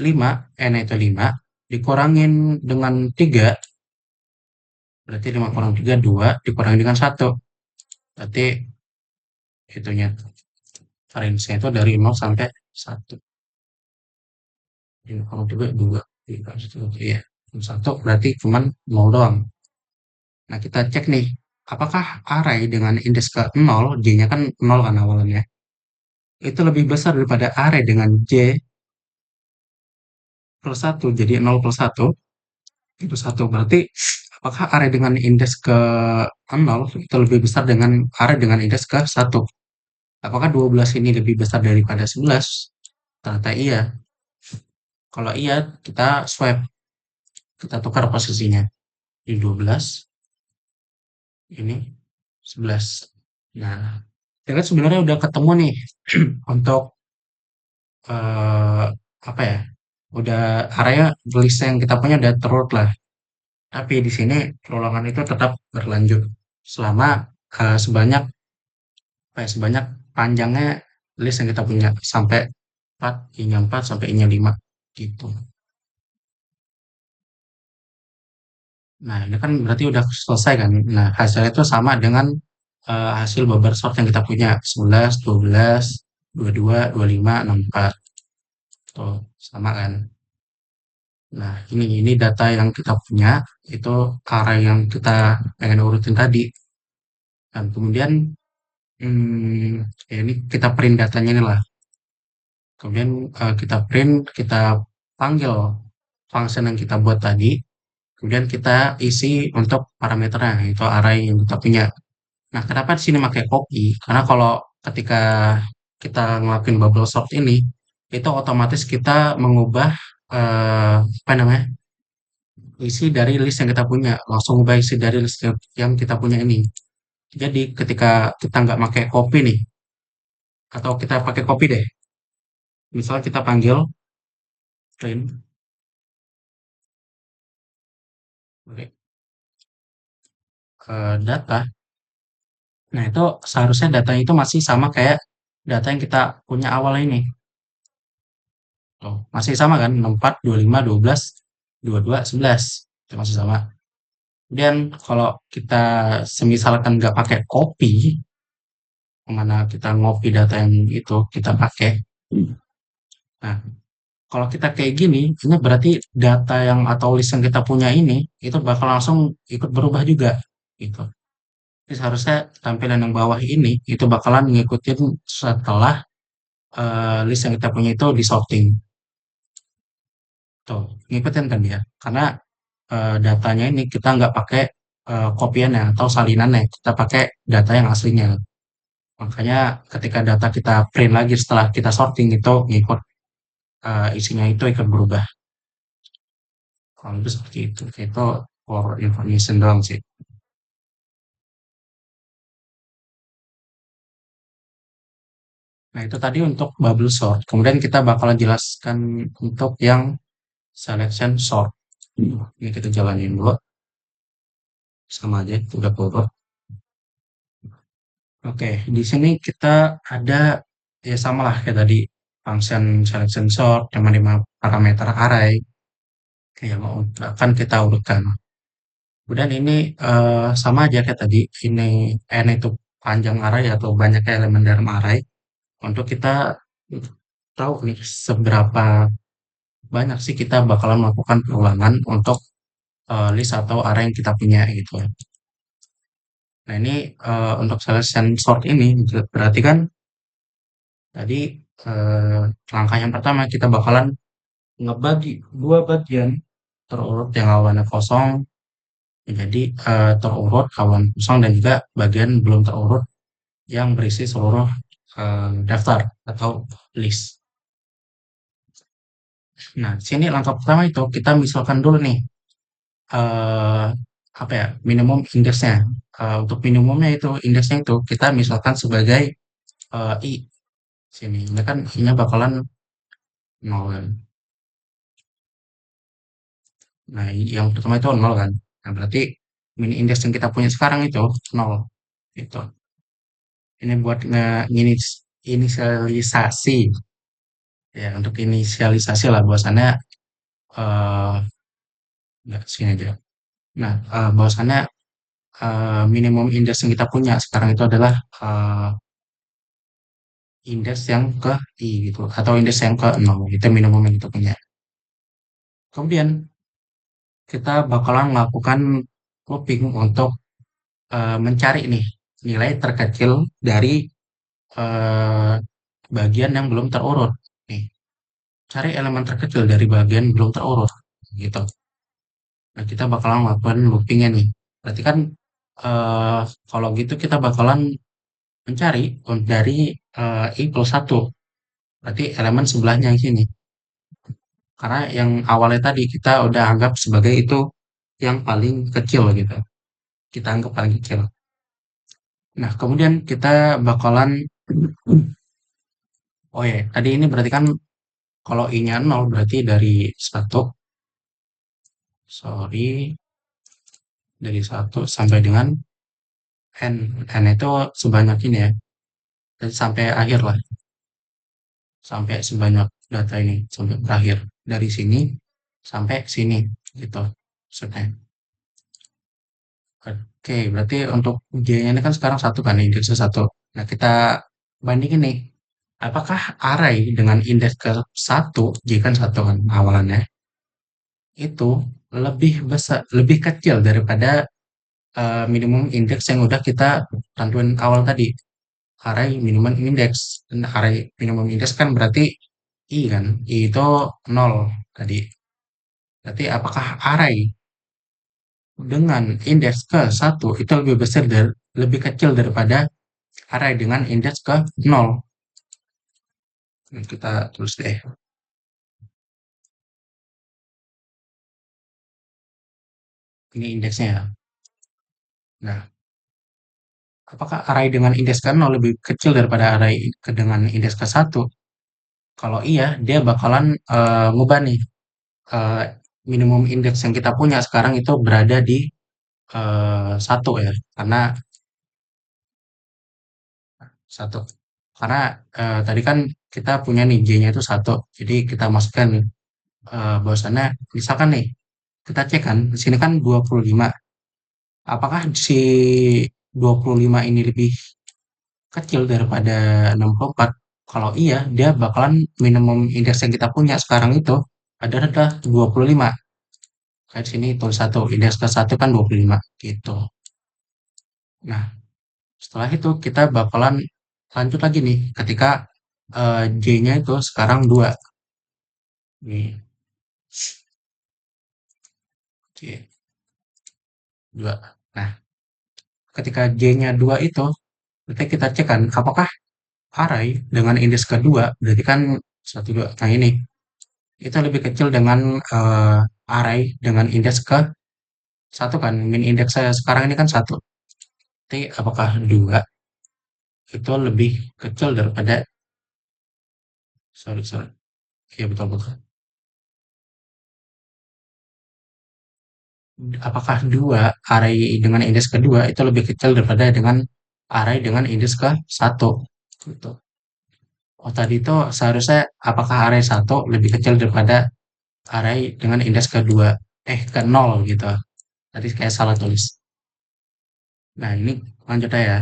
5, N itu 5, dikurangin dengan 3, berarti 5 kurang 3, 2, dikurangi dengan 1. Berarti itunya, range-nya itu dari 0 sampai 1. 5 kurang 3, 2. 1, iya. 1 berarti cuman 0 doang. Nah, kita cek nih, apakah array dengan indeks ke 0, J-nya kan 0 kan awalnya, itu lebih besar daripada array dengan J plus 1, jadi 0 plus 1, itu 1. Berarti, apakah array dengan indeks ke 0 itu lebih besar dengan array dengan indeks ke 1? Apakah 12 ini lebih besar daripada 11? Ternyata iya. Kalau iya, kita swap, kita tukar posisinya. Di 12, ini 11. Nah, kita kan sebenarnya udah ketemu nih untuk eh, apa ya? Udah area list yang kita punya udah terurut lah. Tapi di sini perulangan itu tetap berlanjut selama sebanyak apa ya, sebanyak panjangnya list yang kita punya sampai 4, I-nya 4 sampai I-nya 5 gitu. Nah, ini kan berarti udah selesai kan. Nah, hasilnya itu sama dengan hasil bubble sort yang kita punya 11, 12, 22, 25, 64. Tuh, sama kan. Nah, ini data yang kita punya, itu array yang kita pengen urutin tadi. Dan kemudian, ya ini kita print datanya ini lah. Kemudian kita print, kita panggil function yang kita buat tadi. Kemudian kita isi untuk parameternya, itu array yang kita punya. Nah, kenapa di sini pakai copy? Karena kalau ketika kita ngelakuin bubble sort ini, itu otomatis kita mengubah apa namanya? Isi dari list yang kita punya, langsung ubah isi dari list yang kita punya ini. Jadi ketika kita nggak pakai copy nih, atau kita pakai copy deh, misal kita panggil print oke, data, nah itu seharusnya data itu masih sama kayak data yang kita punya awal ini. Tuh, masih sama kan? 64, 25, 12, 22, 11. Itu masih sama. Kemudian kalau kita semisalkan nggak pakai copy, mana kita ngopi data yang itu kita pakai. Nah, kalau kita kayak gini, ini berarti data yang atau list yang kita punya ini itu bakal langsung ikut berubah juga gitu. Jadi seharusnya tampilan yang bawah ini itu bakalan ngikutin setelah list yang kita punya itu di sorting. Tuh, ngikutin kan dia. Karena datanya ini kita nggak pakai kopiannya atau salinannya, kita pakai data yang aslinya. Makanya ketika data kita print lagi setelah kita sorting itu ngikut isinya itu ikut berubah. Kalau itu seperti itu. Itu for information doang sih. Nah, itu tadi untuk bubble sort. Kemudian kita bakalan jelaskan untuk yang selection sort. Ini kita jalanin dulu. Sama aja, udah cover. Oke, di sini kita ada ya sama lah kayak tadi function selection sort yang menerima parameter array yang mau akan kita urutkan. Kemudian ini sama aja kayak tadi, ini n itu panjang array atau banyak elemen dalam array. Untuk kita tahu nih seberapa banyak sih kita bakalan melakukan perulangan untuk list atau array yang kita punya gitu. Nah ini untuk selection sort ini berarti kan tadi eh, langkah yang pertama kita bakalan ngebagi dua bagian terurut yang awannya kosong menjadi terurut awan kosong dan juga bagian belum terurut yang berisi seluruh daftar atau list. Nah, di sini langkah pertama itu kita misalkan dulu nih eh apa ya minimum indeksnya. Untuk minimumnya itu indeksnya itu kita misalkan sebagai i sini. Ini kan i-nya bakalan 0 kan. Nah, yang pertama itu 0 kan. Nah, berarti mini indeks yang kita punya sekarang itu 0. Itu. Ini buat inisialisasi Ya, untuk inisialisasi lah bahwasannya eh nggak sini aja. Nah, bahwasannya minimum indeks yang kita punya sekarang itu adalah eh, indeks yang ke I gitu atau indeks yang ke 0 itu minimum yang kita punya. Kemudian kita bakalan melakukan looping untuk mencari nih nilai terkecil dari eh, bagian yang belum terurut. Nih, cari elemen terkecil dari bagian belum terurut gitu. Nah, kita bakalan melakukan loopingnya nih. Berarti kan eh, kalau gitu kita bakalan mencari dari I plus 1. Berarti elemen sebelahnya yang sini. Karena yang awalnya tadi kita udah anggap sebagai itu yang paling kecil gitu. Kita anggap paling kecil. Nah, kemudian kita bakalan oh ya, tadi ini berarti kan kalau I-nya 0 berarti dari satu, sorry, dari satu sampai dengan N. N itu sebanyak ini ya. Dan sampai akhir lah. Sampai sebanyak data ini. Sampai berakhir. Dari sini sampai sini. Gitu. Maksudnya. Oke, berarti untuk J-nya ini kan sekarang satu kan, indeksnya satu. Nah, kita bandingin nih. Apakah array dengan indeks ke satu, J kan satu kan awalannya, itu lebih besar, lebih kecil daripada minimum indeks yang udah kita tentuin awal tadi. Array minimum indeks. Dan array minimum indeks kan berarti I kan. I itu 0 tadi. Berarti apakah array dengan indeks ke satu itu lebih besar dari lebih kecil daripada array dengan indeks ke 0? Nah, kita tulis deh. Ini indeksnya ya. Nah, apakah array dengan indeks ke 0 lebih kecil daripada array dengan indeks ke satu? Kalau iya, dia bakalan ngubah nih eh, minimum indeks yang kita punya sekarang itu berada di satu ya, karena satu. Karena tadi kan kita punya nih J-nya itu satu, jadi kita masukkan nih bahwasannya misalkan nih kita cek kan di sini kan 25. Apakah si 25 ini lebih kecil daripada 64? Kalau iya, dia bakalan minimum indeks yang kita punya sekarang itu adalah 25. Kayak sini tulis satu, indeks ke satu kan 25 gitu. Nah, setelah itu kita bakalan lanjut lagi nih ketika J-nya itu sekarang 2. Nih, J 2. Nah, ketika J-nya 2 itu, berarti kita cek kan apakah array dengan indeks kedua, berarti kan 1 2. Nah, ini itu lebih kecil dengan array dengan indeks ke satu kan. Min indeks saya sekarang ini kan satu. Berarti apakah 2 itu lebih kecil daripada sorry sorry. Iya betul betul. Apakah 2 array dengan indeks kedua itu lebih kecil daripada dengan array dengan indeks ke satu? Gitu. Oh tadi itu seharusnya apakah array satu lebih kecil daripada array dengan indeks kedua? Ke nol gitu. Tadi kayak salah tulis. Nah ini lanjut aja ya.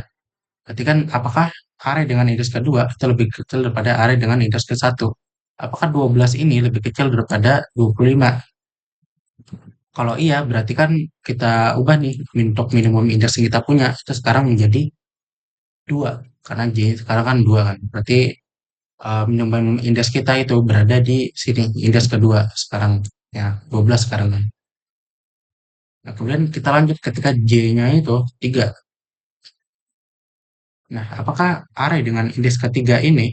Berarti kan apakah array dengan indeks kedua itu lebih kecil daripada array dengan indeks ke satu? Apakah 12 ini lebih kecil daripada 25? Kalau iya, berarti kan kita ubah nih untuk minimum indeks yang kita punya itu sekarang menjadi 2. Karena J sekarang kan 2 kan. Berarti minimum indeks kita itu berada di sini, indeks kedua sekarang. Ya, 12 sekarang kan. Nah, kemudian kita lanjut ketika J-nya itu 3. Nah, apakah array dengan indeks ketiga ini,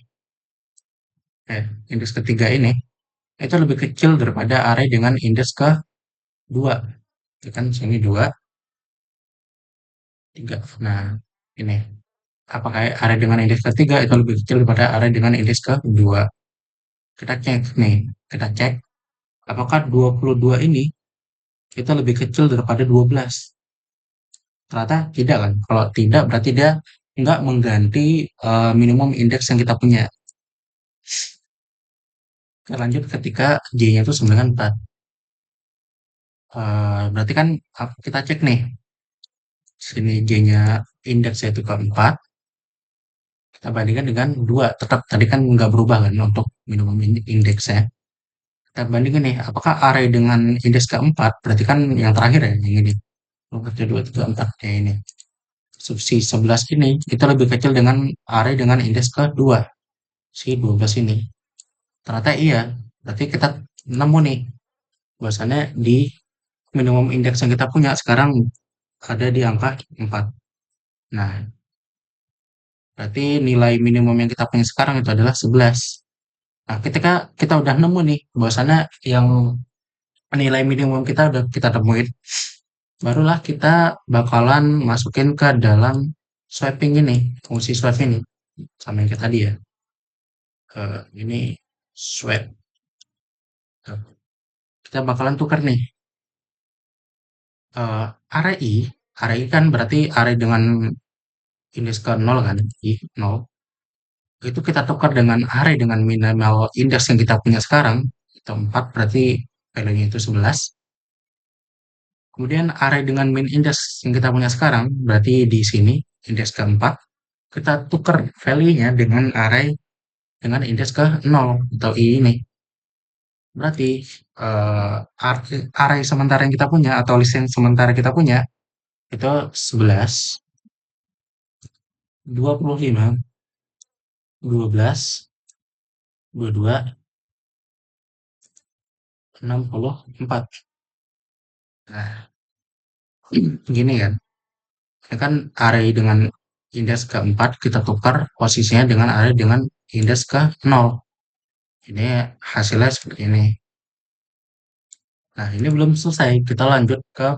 indeks ketiga ini, itu lebih kecil daripada array dengan indeks ke 2? Ya kan, sini 2, 3. Nah, ini. Apakah array dengan indeks ketiga itu lebih kecil daripada array dengan indeks ke 2? Kita cek nih, kita cek apakah 22 ini itu lebih kecil daripada 12? Ternyata tidak kan. Kalau tidak berarti dia nggak mengganti minimum indeks yang kita punya. Lanjut ketika J-nya itu sama dengan 4. Berarti kan kita cek nih, sini J-nya indeksnya itu ke 4, kita bandingkan dengan 2. Tetap tadi kan nggak berubah kan untuk minimum indeksnya. Kita bandingin nih, apakah array dengan indeks keempat, berarti kan yang terakhir ya, yang ini. 2, 3, 4, kayak ini. Si 11 ini, itu lebih kecil dengan array dengan indeks ke-2. Si 12 ini. Ternyata iya. Berarti kita nemu nih, bahwasannya di minimum indeks yang kita punya sekarang ada di angka 4. Nah, berarti nilai minimum yang kita punya sekarang itu adalah 11. Nah, ketika kita udah nemu nih, bahwasannya yang nilai minimum kita udah kita temuin, barulah kita bakalan masukin ke dalam swapping ini, fungsi swap ini. Sama yang kayak tadi ya. Ini swap. Kita bakalan tukar nih. Array I, array I kan berarti array dengan indeks ke 0 kan, I 0. Itu kita tukar dengan array dengan minimal indeks yang kita punya sekarang, itu 4 berarti value-nya itu 11. Kemudian array dengan min index yang kita punya sekarang, berarti di sini indeks keempat, kita tukar value-nya dengan array dengan indeks ke 0 atau I ini. Berarti array sementara yang kita punya atau list yang sementara kita punya itu 11, 25, 12, 22, 64. Nah, gini kan. Ini kan array dengan indeks keempat kita tukar posisinya dengan array dengan indeks ke 0. Ini hasilnya seperti ini. Nah, ini belum selesai. Kita lanjut ke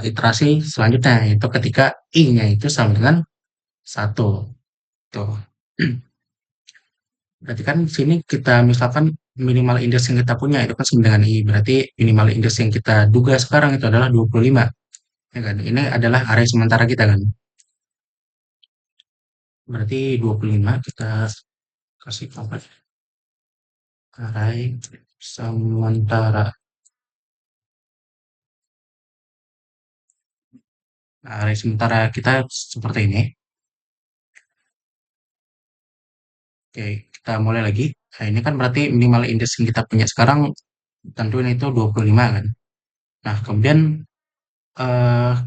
iterasi selanjutnya, yaitu ketika I-nya itu sama dengan 1. Tuh. Berarti kan sini kita misalkan minimal indeks yang kita punya itu kan sama dengan I. Berarti minimal indeks yang kita duga sekarang itu adalah 25. Ya kan? Ini adalah array sementara kita kan. Berarti 25 kita kasih apa? Array sementara. Nah, array sementara kita seperti ini. Oke, kita mulai lagi. Nah, ini kan berarti minimal indeks yang kita punya sekarang tentuin itu 25 kan. Nah, kemudian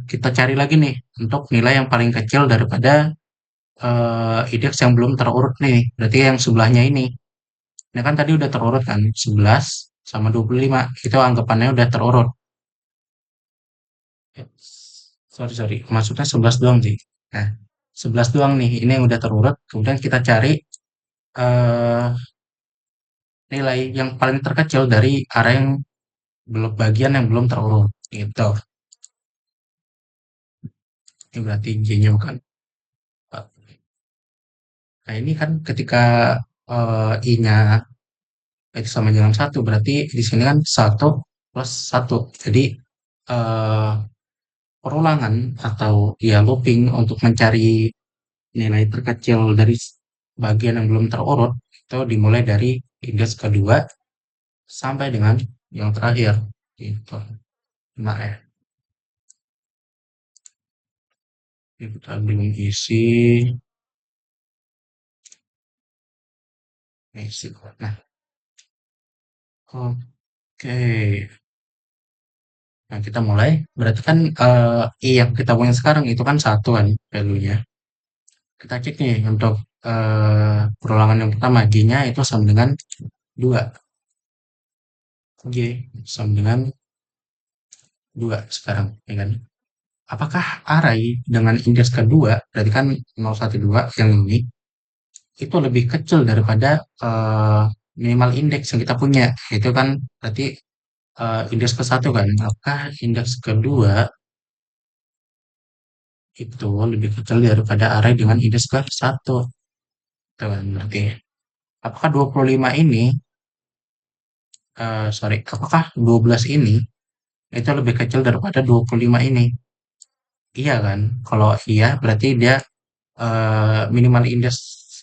kita cari lagi nih untuk nilai yang paling kecil daripada indeks yang belum terurut nih. Berarti yang sebelahnya ini. Ini kan tadi udah terurut kan, 11 sama 25. Itu anggapannya udah terurut. Eh, Sorry, sorry. Maksudnya 11 doang sih. Nah, 11 doang nih. Ini yang udah terurut. Kemudian kita cari eh, nilai yang paling terkecil dari array yang belum bagian yang belum terurut gitu. Ini berarti J-nya bukan 4. Nah, ini kan ketika I-nya itu sama dengan 1, berarti di sini kan 1 plus 1. Jadi eh, perulangan atau ya looping untuk mencari nilai terkecil dari bagian yang belum terurut itu dimulai dari indeks kedua sampai dengan yang terakhir gitu. Nah, ini kita belum isi. Nah, oke. Nah, kita mulai. Berarti kan I yang kita punya sekarang itu kan 1 kan value-nya. Kita cek nih untuk perulangan yang pertama G-nya itu sama dengan 2. G sama dengan 2 sekarang, ya kan? Apakah array dengan indeks kedua, berarti kan 012 yang ini, itu lebih kecil daripada minimal indeks yang kita punya, itu kan berarti indeks ke satu kan? Apakah indeks kedua itu lebih kecil daripada array dengan indeks ke satu? Itu kan berarti. Apakah 25 ini, sorry, apakah 12 ini itu lebih kecil daripada 25 ini? Iya kan? Kalau iya berarti dia minimal indeks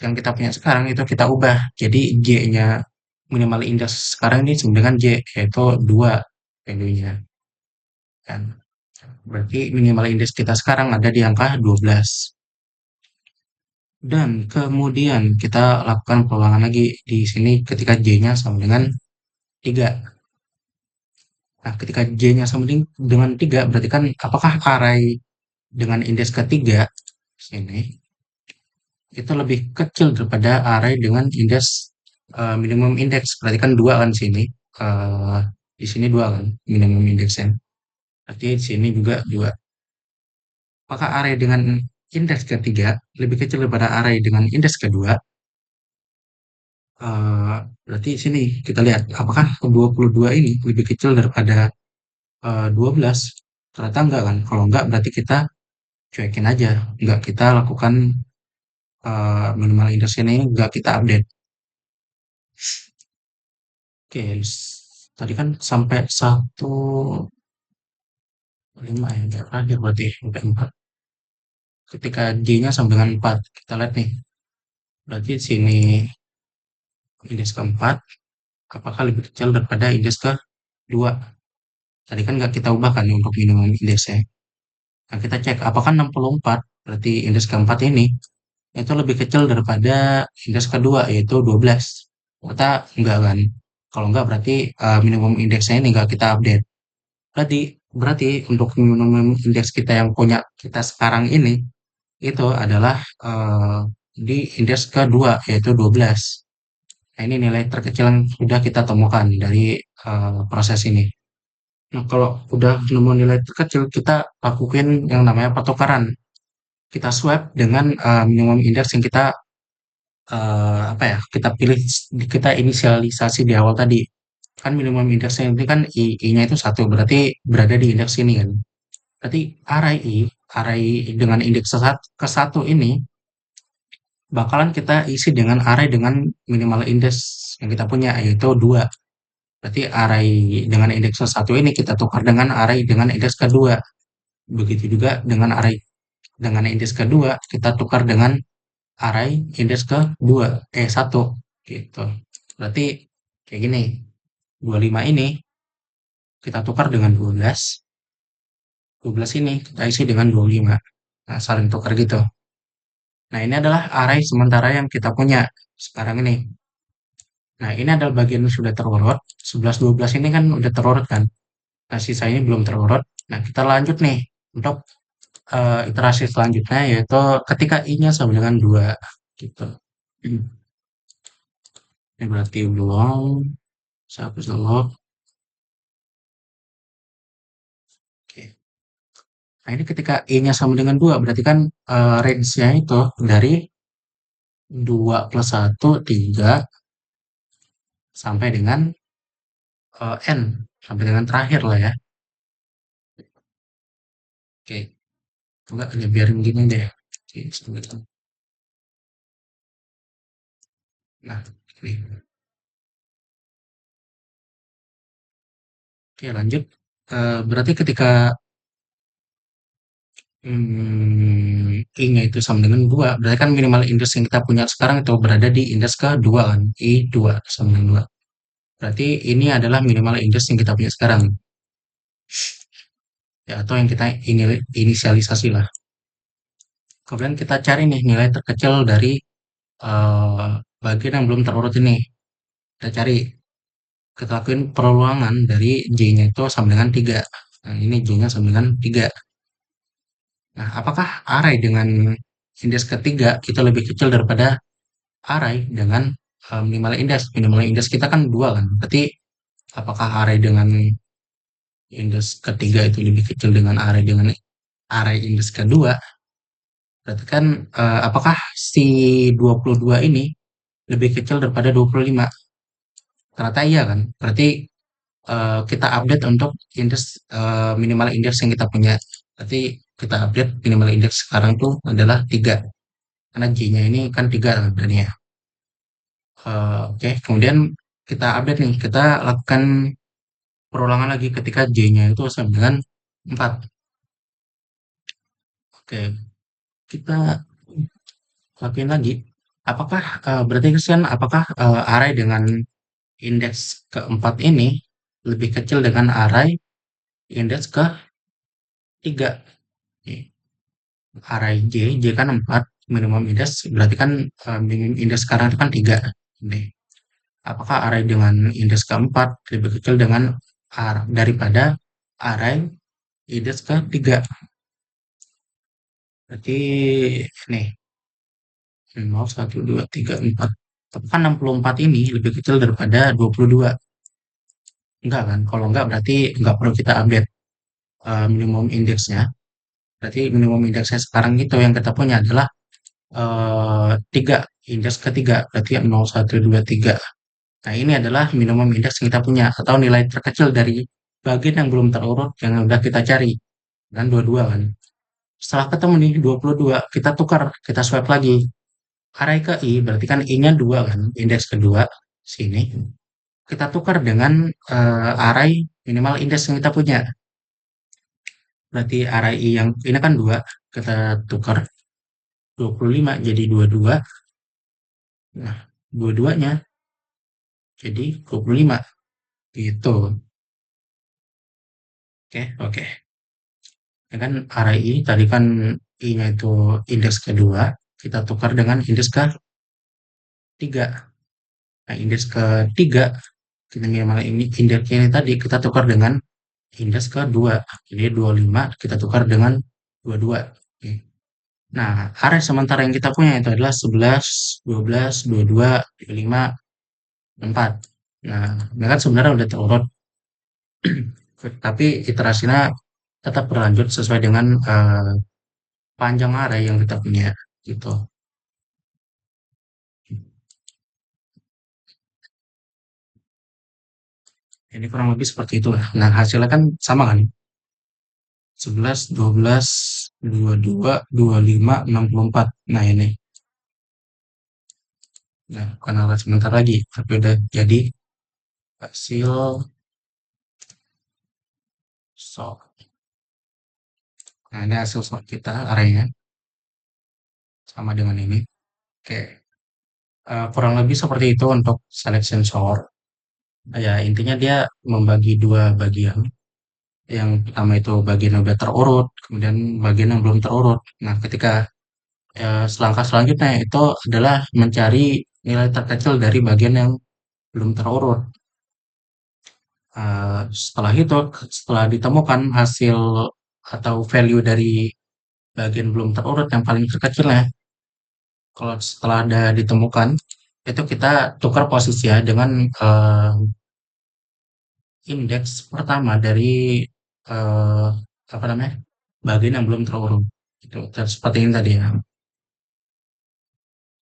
yang kita punya sekarang itu kita ubah jadi J-nya minimal indeks sekarang ini sama dengan J, yaitu 2 value-nya kan. Berarti minimal indeks kita sekarang ada di angka 12. Dan kemudian kita lakukan pengulangan lagi di sini ketika J-nya sama dengan 3. Nah, ketika J-nya sama dengan 3, berarti kan apakah array dengan indeks ketiga sini itu lebih kecil daripada array dengan indeks minimum indeks. Berarti kan 2 kan sini. Eh, di sini 2 kan minimum indeksnya. Berarti di sini juga 2. Apakah array dengan indeks ketiga lebih kecil daripada array dengan indeks kedua? Eh, berarti sini kita lihat apakah 22 ini lebih kecil daripada 12? Ternyata enggak kan. Kalau enggak berarti kita cuekin aja. Enggak kita lakukan minimal indeks ini enggak kita update. Oke, tadi kan sampai 1,5 ya, yang terakhir berarti sampai 4. Ketika J-nya sama dengan 4, kita lihat nih. Berarti di sini indeks keempat, apakah lebih kecil daripada indeks kedua? Tadi kan nggak kita ubah kan untuk minimum indeksnya. Nah, kita cek apakah 64, berarti indeks keempat ini itu lebih kecil daripada indeks kedua yaitu 12. Ternyata enggak kan. Kalau enggak berarti minimum indeksnya ini enggak kita update. Berarti berarti untuk minimum indeks kita yang punya kita sekarang ini itu adalah di indeks kedua yaitu 12. Nah, ini nilai terkecil yang sudah kita temukan dari proses ini. Nah, kalau udah nemu nilai terkecil, kita lakukan yang namanya pertukaran. Kita swap dengan minimum indeks yang kita apa ya? Kita pilih, kita inisialisasi di awal tadi. Kan minimum indeksnya ini kan I-nya itu satu, berarti berada di indeks ini kan. Berarti array I, array dengan indeks ke satu ini bakalan kita isi dengan array dengan minimal indeks yang kita punya yaitu 2. Berarti array dengan indeks ke satu ini kita tukar dengan array dengan indeks kedua. Begitu juga dengan array dengan indeks kedua kita tukar dengan array indeks kedua, satu gitu. Berarti kayak gini, 25 ini kita tukar dengan 12, 12 ini kita isi dengan 25. Nah, saling tukar gitu. Nah, ini adalah array sementara yang kita punya sekarang ini. Nah, ini adalah bagian yang sudah terurut. 11, 12 ini kan udah terurut kan. Nah, sisa ini belum terurut. Nah, kita lanjut nih untuk iterasi selanjutnya yaitu ketika I-nya sama dengan 2 gitu. Ini berarti belum. Saya hapus dulu. Oke. Nah, ini ketika I-nya sama dengan 2 berarti kan range-nya itu dari 2 plus 1, 3 sampai dengan N. Sampai dengan terakhir lah ya. Oke. Enggak, ya biarin gini deh. Oke, sebentar. Nah, ini. Oke, lanjut. Berarti ketika I-nya itu sama dengan 2, berarti kan minimal indeks yang kita punya sekarang itu berada di indeks ke-2 kan, I2 sama dengan 2. Berarti ini adalah minimal indeks yang kita punya sekarang, ya, atau yang kita inisialisasi lah. Kemudian kita cari nih nilai terkecil dari eh, bagian yang belum terurut ini. Kita cari, kita lakuin perulangan dari J-nya itu sama dengan 3. Nah, ini J-nya sama dengan 3. Nah, apakah array dengan indeks ketiga itu lebih kecil daripada array dengan minimal indeks? Minimal indeks kita kan 2 kan. Berarti apakah array dengan indeks ketiga itu lebih kecil dengan array indeks kedua? Berarti kan apakah si 22 ini lebih kecil daripada 25? Ternyata iya kan. Berarti kita update untuk indeks minimal indeks yang kita punya. Berarti kita update minimal indeks sekarang tuh adalah 3. Karena J-nya ini kan 3 kan tadi ya. Oke, kemudian kita update nih, kita lakukan perulangan lagi ketika J-nya itu sama dengan 4. Oke, kita lakuin lagi. Apakah berarti kan apakah array dengan indeks keempat ini lebih kecil dengan array indeks ketiga. Array J kan 4, minimum indeks berarti kan minimum indeks sekarang itu kan 3. Nih, apakah array dengan indeks keempat lebih kecil dengan daripada array indeks ketiga? Berarti nih, 0, 1, 2, 3, 4. Tapi kan 64 ini lebih kecil daripada 22. Enggak kan? Kalau enggak berarti enggak perlu kita update minimum indeksnya. Berarti minimum indeksnya sekarang itu yang kita punya adalah 3, indeks ketiga. Berarti 0, 1, 2, 3. Nah, ini adalah minimum indeks yang kita punya atau nilai terkecil dari bagian yang belum terurut yang udah kita cari. Dan 22 kan. Setelah ketemu nih 22, kita tukar, kita swipe lagi. Array ke I, berarti kan I-nya 2 kan, indeks kedua, sini. Kita tukar dengan array minimal indeks yang kita punya. Berarti array I yang ini kan 2, kita tukar 25 jadi 22. Nah, dua-duanya jadi 25. Gitu. Oke, oke. Ya kan array I tadi kan I-nya itu indeks kedua, kita tukar dengan indeks ketiga. Nah, indeks ketiga, kita minimal ini indeks ini tadi kita tukar dengan indeks kedua. Jadi 25 kita tukar dengan 22. Oke. Nah, array sementara yang kita punya itu adalah 11, 12, 22, 25, 4. Nah, ini kan sebenarnya udah terurut, tapi iterasinya tetap berlanjut sesuai dengan panjang array yang kita punya gitu. Ini kurang lebih seperti itu lah. Nah, hasilnya kan sama kan? 11, 12, 22, 25, 64. Nah, ini. Nah, bukan array sebentar lagi, tapi udah jadi hasil sort. Nah, ini hasil sort kita, arraynya sama dengan ini. Oke, kurang lebih seperti itu untuk selection sort. Ya, intinya dia membagi dua bagian. Yang pertama itu bagian yang udah terurut, kemudian bagian yang belum terurut. Nah, ketika selangkah selanjutnya itu adalah mencari nilai terkecil dari bagian yang belum terurut. Setelah itu, setelah ditemukan hasil atau value dari bagian belum terurut yang paling terkecilnya, kalau setelah ada ditemukan, itu kita tukar posisi ya dengan indeks pertama dari eh, apa namanya bagian yang belum terurut. Itu seperti ini tadi ya,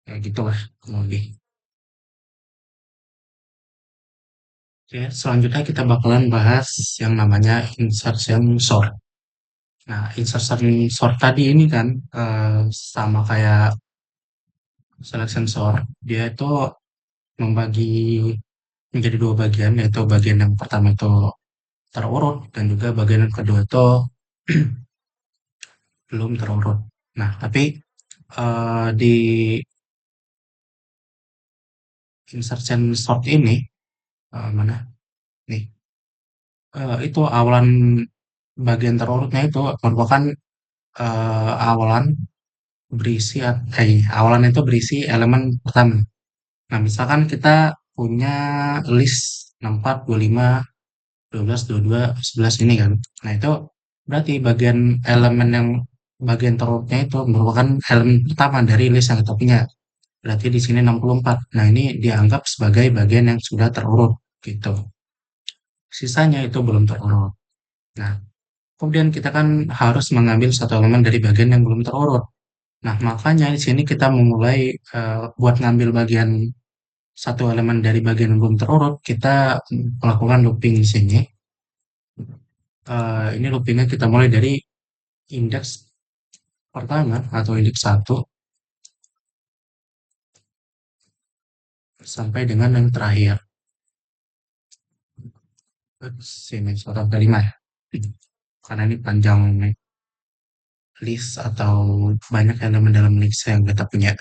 kayak gitulah kurang lebih. Oke, selanjutnya kita bakalan bahas yang namanya insertion sort. Nah, insertion sort tadi ini kan sama kayak selection sort. Dia itu membagi menjadi dua bagian, yaitu bagian yang pertama itu terurut dan juga bagian yang kedua itu belum terurut. Nah, tapi di insertion sort ini mana? Nih, itu awalan bagian terurutnya itu merupakan awalan awalan itu berisi elemen pertama. Nah, misalkan kita punya list 64, 25, 12, 22, 11 ini kan. Nah, itu berarti bagian elemen yang bagian terurutnya itu merupakan elemen pertama dari list yang kita punya. Berarti di sini 64. Nah, ini dianggap sebagai bagian yang sudah terurut gitu. Sisanya itu belum terurut. Nah, kemudian kita kan harus mengambil satu elemen dari bagian yang belum terurut. Nah, makanya di sini kita memulai buat ngambil bagian satu elemen dari bagian yang belum terurut, kita melakukan looping di sini. Ini loopingnya kita mulai dari indeks pertama atau indeks satu sampai dengan yang terakhir. Sini, sampai 5 ya. Karena ini panjang nih, list atau banyak elemen dalam list yang kita punya.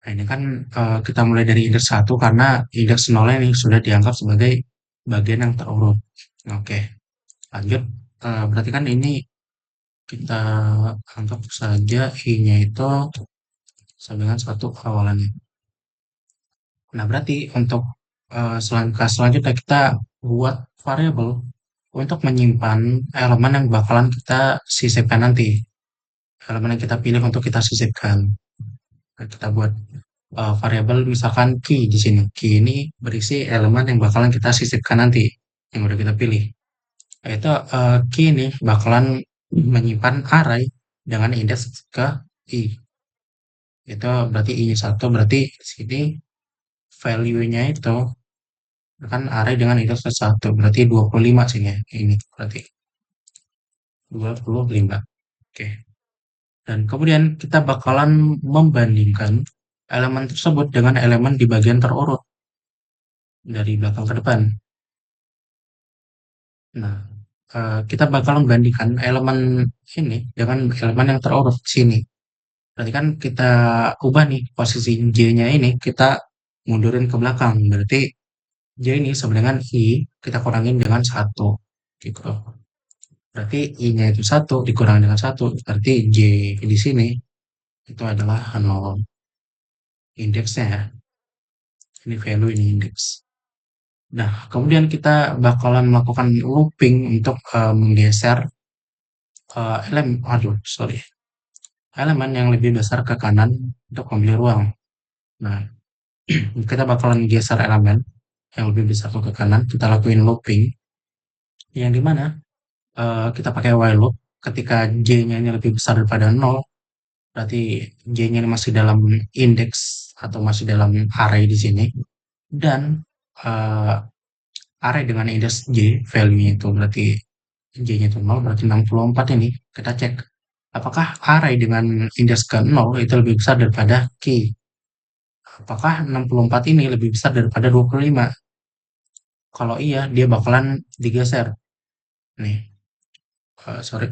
Nah, ini kan kita mulai dari indeks satu karena indeks nolnya ini sudah dianggap sebagai bagian yang terurut. Oke, lanjut. Berarti kan ini kita anggap saja I-nya itu sama dengan satu awalannya. Nah, berarti untuk langkah selanjutnya kita buat variabel untuk menyimpan elemen yang bakalan kita sisipkan nanti. Elemen yang kita pilih untuk kita sisipkan. Nah, kita buat variabel misalkan key di sini. Key ini berisi elemen yang bakalan kita sisipkan nanti yang udah kita pilih. Yaitu key ini bakalan menyimpan array dengan indeks ke i. Itu berarti i-nya satu, berarti di sini value-nya itu kan array dengan indeks ke satu, berarti 25 sini ya. Ini berarti 25. Oke. Dan kemudian kita bakalan membandingkan elemen tersebut dengan elemen di bagian terurut dari belakang ke depan. Nah, kita bakal membandingkan elemen ini dengan elemen yang terurut di sini. Berarti kan kita ubah nih posisi J-nya ini, kita mundurin ke belakang. Berarti J ini sama dengan I, kita kurangin dengan satu. Gitu. Berarti I-nya itu satu dikurang dengan satu. Berarti J di sini itu adalah 0 indeksnya ya. Ini value ini indeks. Nah, kemudian kita bakalan melakukan looping untuk menggeser sorry, elemen yang lebih besar ke kanan untuk memilih ruang. Nah, kita bakalan geser elemen yang lebih besar ke kanan, kita lakuin looping, yang dimana kita pakai while loop, ketika J-nya ini lebih besar daripada 0, berarti J-nya ini masih dalam indeks atau masih dalam array di sini, dan eh, array dengan indeks J, value-nya itu berarti J-nya itu 0, berarti 64 ini, kita cek apakah array dengan indeks ke 0 itu lebih besar daripada key. Apakah 64 ini lebih besar daripada 25? Kalau iya, dia bakalan digeser. Nih, sorry,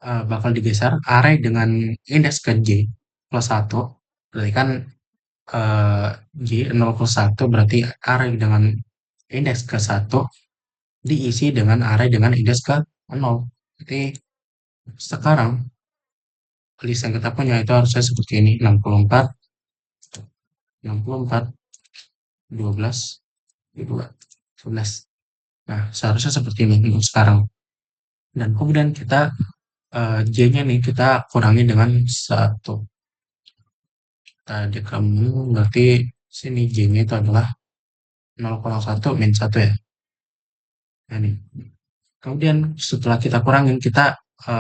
bakal digeser array dengan indeks ke J plus 1. Berarti kan eh, J 0 plus 1 berarti array dengan indeks ke 1 diisi dengan array dengan indeks ke 0. Jadi sekarang list yang kita punya itu harusnya seperti ini, 64, 64, 12, 2, 11. Nah, seharusnya seperti ini untuk sekarang. Dan kemudian kita J-nya nih kita kurangi dengan satu. Kita diagram berarti sini J-nya itu adalah 0 kurang 1 min 1 ya. Nah, ini. Kemudian setelah kita kurangin, kita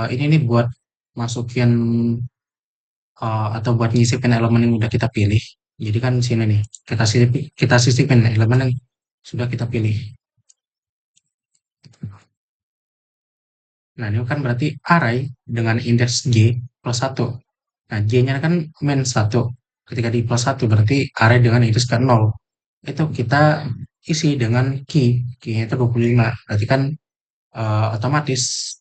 ini nih buat masukin atau buat nyisipin elemen yang udah kita pilih. Jadi kan sini nih, kita sisipin elemen yang sudah kita pilih. Nah, ini kan berarti array dengan indeks J plus 1. Nah, J-nya kan min 1. Ketika di plus 1 berarti array dengan indeks ke 0. Itu kita isi dengan key. Key-nya itu 25. Berarti kan otomatis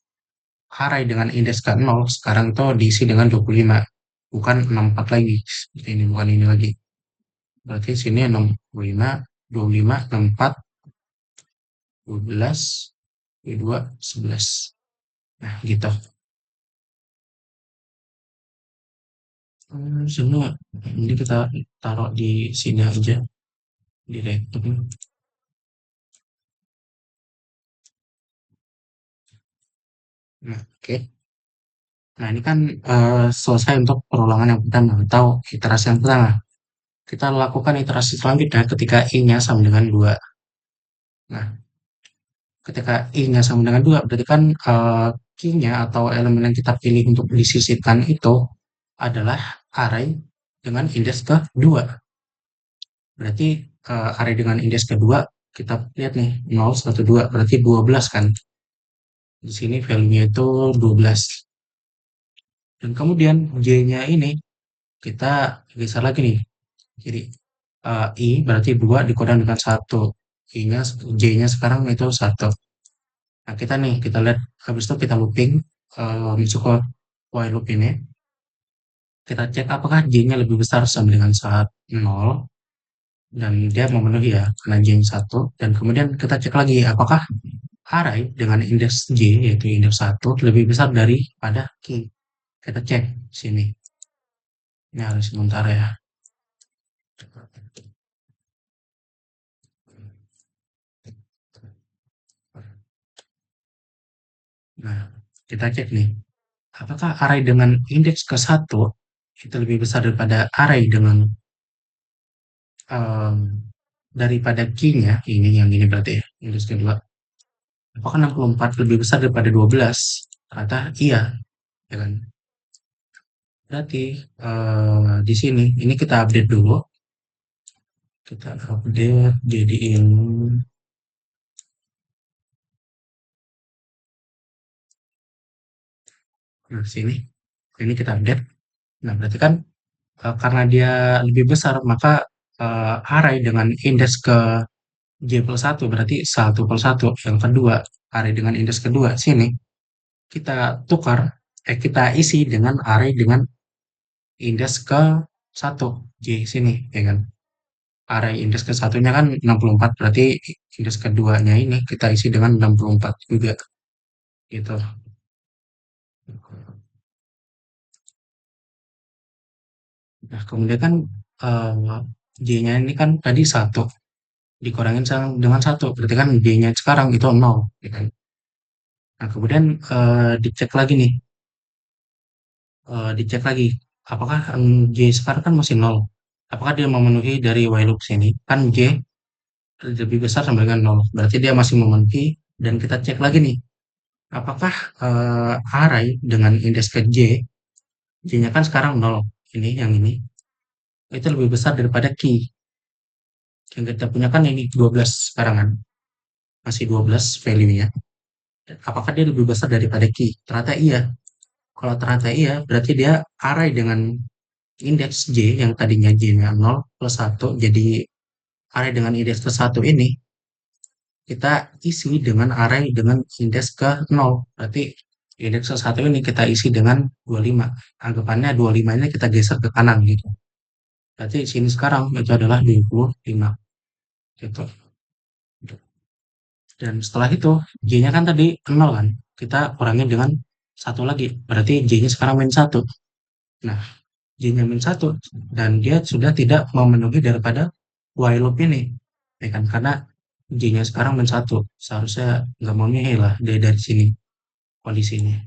array dengan indeks ke 0 sekarang itu diisi dengan 25. Bukan 64 lagi. Seperti ini, bukan ini lagi. Berarti sini 65, 25, 64, 12, 22, 11. Nah, gitu. Semua ini kita taruh di sini aja di laptop. Nah, oke. Nah, ini kan selesai untuk perulangan yang pertama atau iterasi yang pertama. Kita lakukan iterasi selanjutnya ketika i-nya sama dengan 2. Nah, ketika i-nya sama dengan 2 berarti kan key-nya atau elemen yang kita pilih untuk disisipkan itu adalah array dengan indeks ke 2. Berarti array dengan indeks kedua kita lihat nih 0, 1, 2 berarti 12 kan. Di sini value-nya itu 12. Dan kemudian J-nya ini kita geser lagi nih. Jadi I berarti 2 dikurang dengan 1. I-nya, J-nya sekarang itu 1. Nah, kita nih, kita lihat habis itu kita looping masuk ke while loop ini. Kita cek apakah J-nya lebih besar sama dengan saat 0, dan dia memenuhi ya, karena J-nya 1. Dan kemudian kita cek lagi apakah array dengan indeks J, yaitu indeks 1, lebih besar daripada key. Kita cek sini. Ini harus sebentar ya. Nah, kita cek nih. Apakah array dengan indeks ke 1 itu lebih besar daripada array dengan em, daripada key-nya, ini yang ini berarti ya, indeks kedua. Apakah 64 lebih besar daripada 12? Ternyata iya, ya kan? Berarti di sini, ini kita update dulu. Kita update jadiin, nah sini, ini kita update. Nah, berarti kan karena dia lebih besar, maka array dengan indeks ke J+1 berarti 1+1. Yang kedua, array dengan indeks kedua sini kita tukar, kita isi dengan array dengan indeks ke 1 J sini, ya kan? Array indeks ke satunya kan 64, berarti indeks keduanya ini kita isi dengan 64 juga, gitu. Nah, kemudian kan J-nya ini kan tadi 1 dikurangin dengan 1, berarti kan J-nya sekarang itu 0, ya kan? Nah, kemudian dicek lagi nih, dicek lagi apakah J sekarang kan masih 0. Apakah dia memenuhi dari while loop sini? Kan J lebih besar sama dengan 0. Berarti dia masih memenuhi, dan kita cek lagi nih, apakah array dengan indeks ke J, J-nya kan sekarang 0. Ini yang ini itu lebih besar daripada key. Yang kita punya kan ini 12 sekarang kan. Masih 12 value-nya. Apakah dia lebih besar daripada key? Ternyata iya. Kalau ternyata iya, berarti dia array dengan indeks J yang tadinya J-nya 0 plus 1, jadi array dengan indeks ke 1 ini kita isi dengan array dengan indeks ke 0. Berarti indeks ke 1 ini kita isi dengan 25. Anggapannya 25 ini kita geser ke kanan gitu. Berarti sini sekarang itu adalah 25 gitu. Dan setelah itu J-nya kan tadi 0 kan. Kita kurangin dengan satu lagi. Berarti J-nya sekarang min 1. Nah, J-nya min 1 dan dia sudah tidak memenuhi daripada while loop ini. Ya kan? Karena J-nya sekarang min 1. Seharusnya nggak memenuhi lah dari sini kondisinya.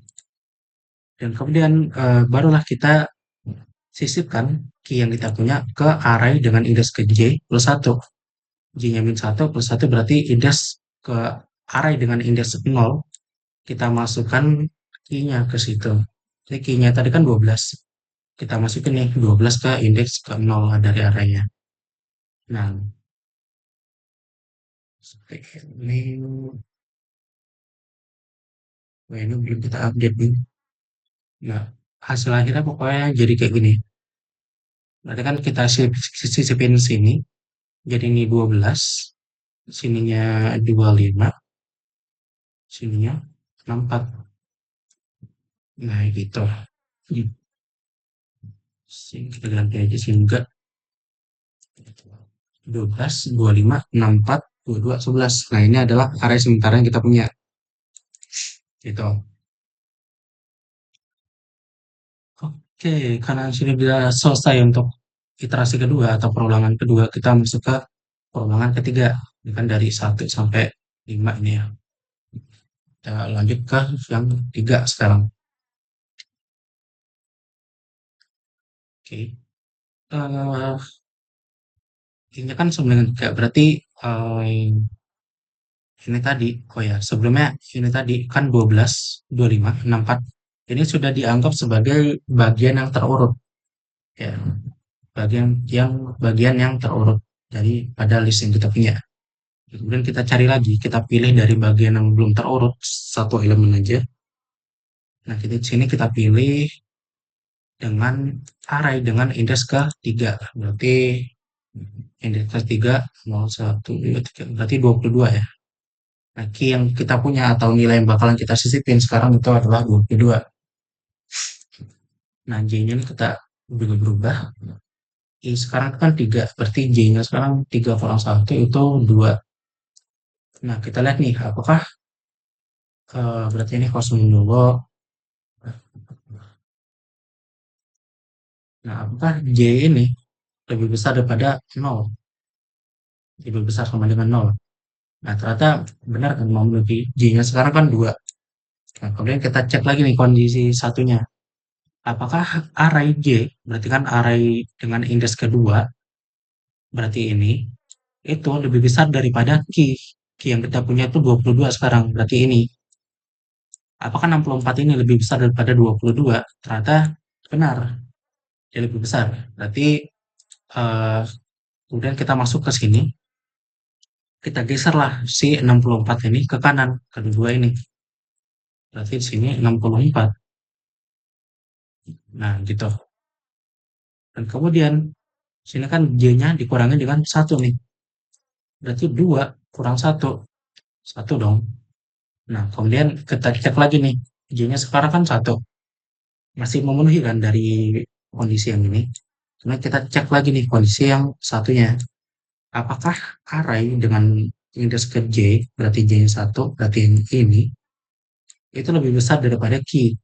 Dan kemudian barulah kita sisipkan key yang kita punya ke array dengan indeks ke J plus 1. J-nya min 1 plus 1 berarti indeks ke array dengan indeks 0. Kita masukkan key-nya ke situ. Jadi key-nya tadi kan 12. Kita masukin nih 12 ke indeks ke 0 dari array-nya. Nah, seperti ini. Wah, ini belum kita update nih. Nah, hasil akhirnya pokoknya jadi kayak gini. Berarti kan kita sisipin sini. Jadi ini 12. Sininya 25. Sininya 64. Nah, gitu. Hmm. Sini kita ganti aja sini enggak. 12, 25, 64, 22, 11. Nah, ini adalah array sementara yang kita punya. Gitu. Oke, karena sudah selesai untuk iterasi kedua atau perulangan kedua, kita masuk ke perulangan ketiga. Ini kan dari 1 sampai 5 ini ya. Kita lanjut ke yang 3 sekarang. Oke. Eh, ini kan sebenarnya kayak berarti eh, ini tadi, oh ya, sebelumnya ini tadi kan 12, 25, 64. Ini sudah dianggap sebagai bagian yang terurut, ya, bagian yang terurut dari pada list yang kita punya. Kemudian kita cari lagi, kita pilih dari bagian yang belum terurut satu elemen aja. Nah, kita di sini kita pilih dengan array dengan indeks ke 3. Berarti indeks ke 3, 0, 1, 2, 3, berarti 22 ya. Nah, key yang kita punya atau nilai yang bakalan kita sisipin sekarang itu adalah 22. Nah, J-nya ini kita juga berubah. Sekarang kan 3, berarti J-nya sekarang 3 kurang satu itu 2. Nah, kita lihat nih, apakah berarti ini kosong dulu. Nah, apakah J ini lebih besar daripada nol, lebih besar sama dengan nol? Nah, ternyata benar kan memenuhi. J-nya sekarang kan 2. Nah, kemudian kita cek lagi nih kondisi satunya. Apakah array J, berarti kan array dengan indeks kedua, berarti ini, itu lebih besar daripada key. Key yang kita punya itu 22 sekarang, berarti ini. Apakah 64 ini lebih besar daripada 22? Ternyata benar, dia lebih besar. Berarti eh, kemudian kita masuk ke sini, kita geserlah si 64 ini ke kanan, kedua ini. Berarti di sini 64. Nah, gitu. Dan kemudian sini kan J-nya dikurangi dengan satu nih. Berarti 2 kurang satu, satu dong. Nah, kemudian kita cek lagi nih. J-nya sekarang kan satu, masih memenuhi kan dari kondisi yang ini. Kemudian kita cek lagi nih kondisi yang satunya. Apakah array dengan indeks ke J, berarti J-nya satu, berarti ini, itu lebih besar daripada key.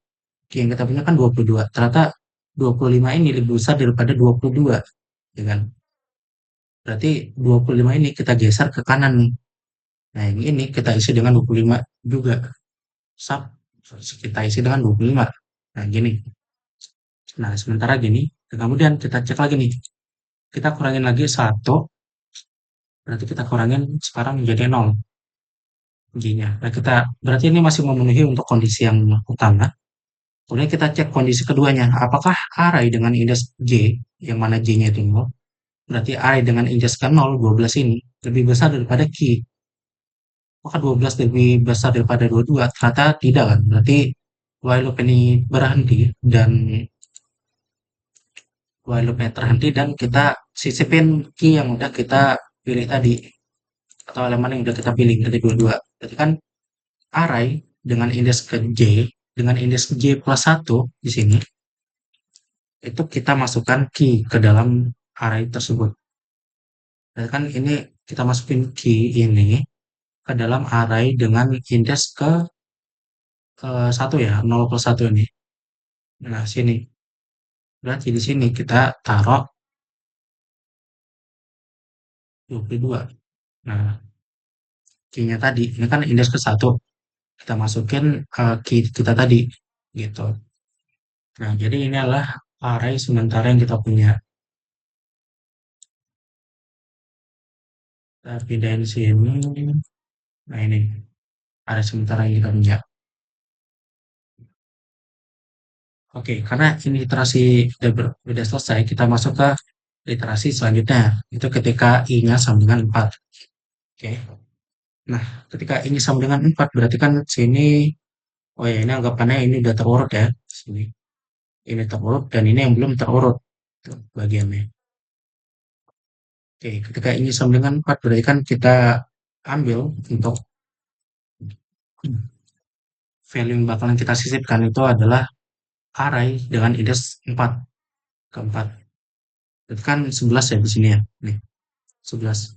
Key yang kita punya kan 22. Ternyata 25 ini lebih besar daripada 22. Ya kan? Berarti 25 ini kita geser ke kanan nih. Nah, yang ini kita isi dengan 25 juga. Sub, kita isi dengan 25. Nah, gini. Nah, sementara gini, kemudian kita cek lagi nih. Kita kurangin lagi satu, berarti kita kurangin sekarang menjadi 0 J-nya. Nah, kita berarti ini masih memenuhi untuk kondisi yang utama. Kemudian kita cek kondisi keduanya. Apakah array dengan indeks J, yang mana J-nya itu 0, berarti array dengan indeks ke 0, 12 ini, lebih besar daripada key. Apakah 12 lebih besar daripada 22? Ternyata tidak kan. Berarti while loop ini berhenti dan while loop-nya terhenti dan kita sisipin key yang udah kita pilih tadi atau elemen yang udah kita pilih dari dua-dua. Berarti kan array dengan indeks ke J dengan indeks J plus satu di sini itu kita masukkan key ke dalam array tersebut. Berarti kan ini kita masukin key ini ke dalam array dengan indeks ke satu ya, 0 plus 1 ini. Nah, sini. Berarti di sini kita taruh 22. Nah, key-nya tadi, ini kan indeks ke satu. Kita masukin key kita tadi, gitu. Nah, jadi ini adalah array sementara yang kita punya. Kita pindahin sini. Nah, ini array sementara yang kita punya. Oke, karena ini iterasi udah selesai, kita masuk ke iterasi selanjutnya. Itu ketika i-nya sama dengan 4. Oke. Nah, ketika ini sama dengan 4, berarti kan sini, oh ya, ini anggapannya ini udah terurut ya. Sini. Ini terurut dan ini yang belum terurut. Tuh, bagiannya. Oke, ketika ini sama dengan 4, berarti kan kita ambil untuk value yang bakalan kita sisipkan itu adalah array dengan indeks 4 ke 4. Berarti kan 11 ya di sini ya. Nih, 11.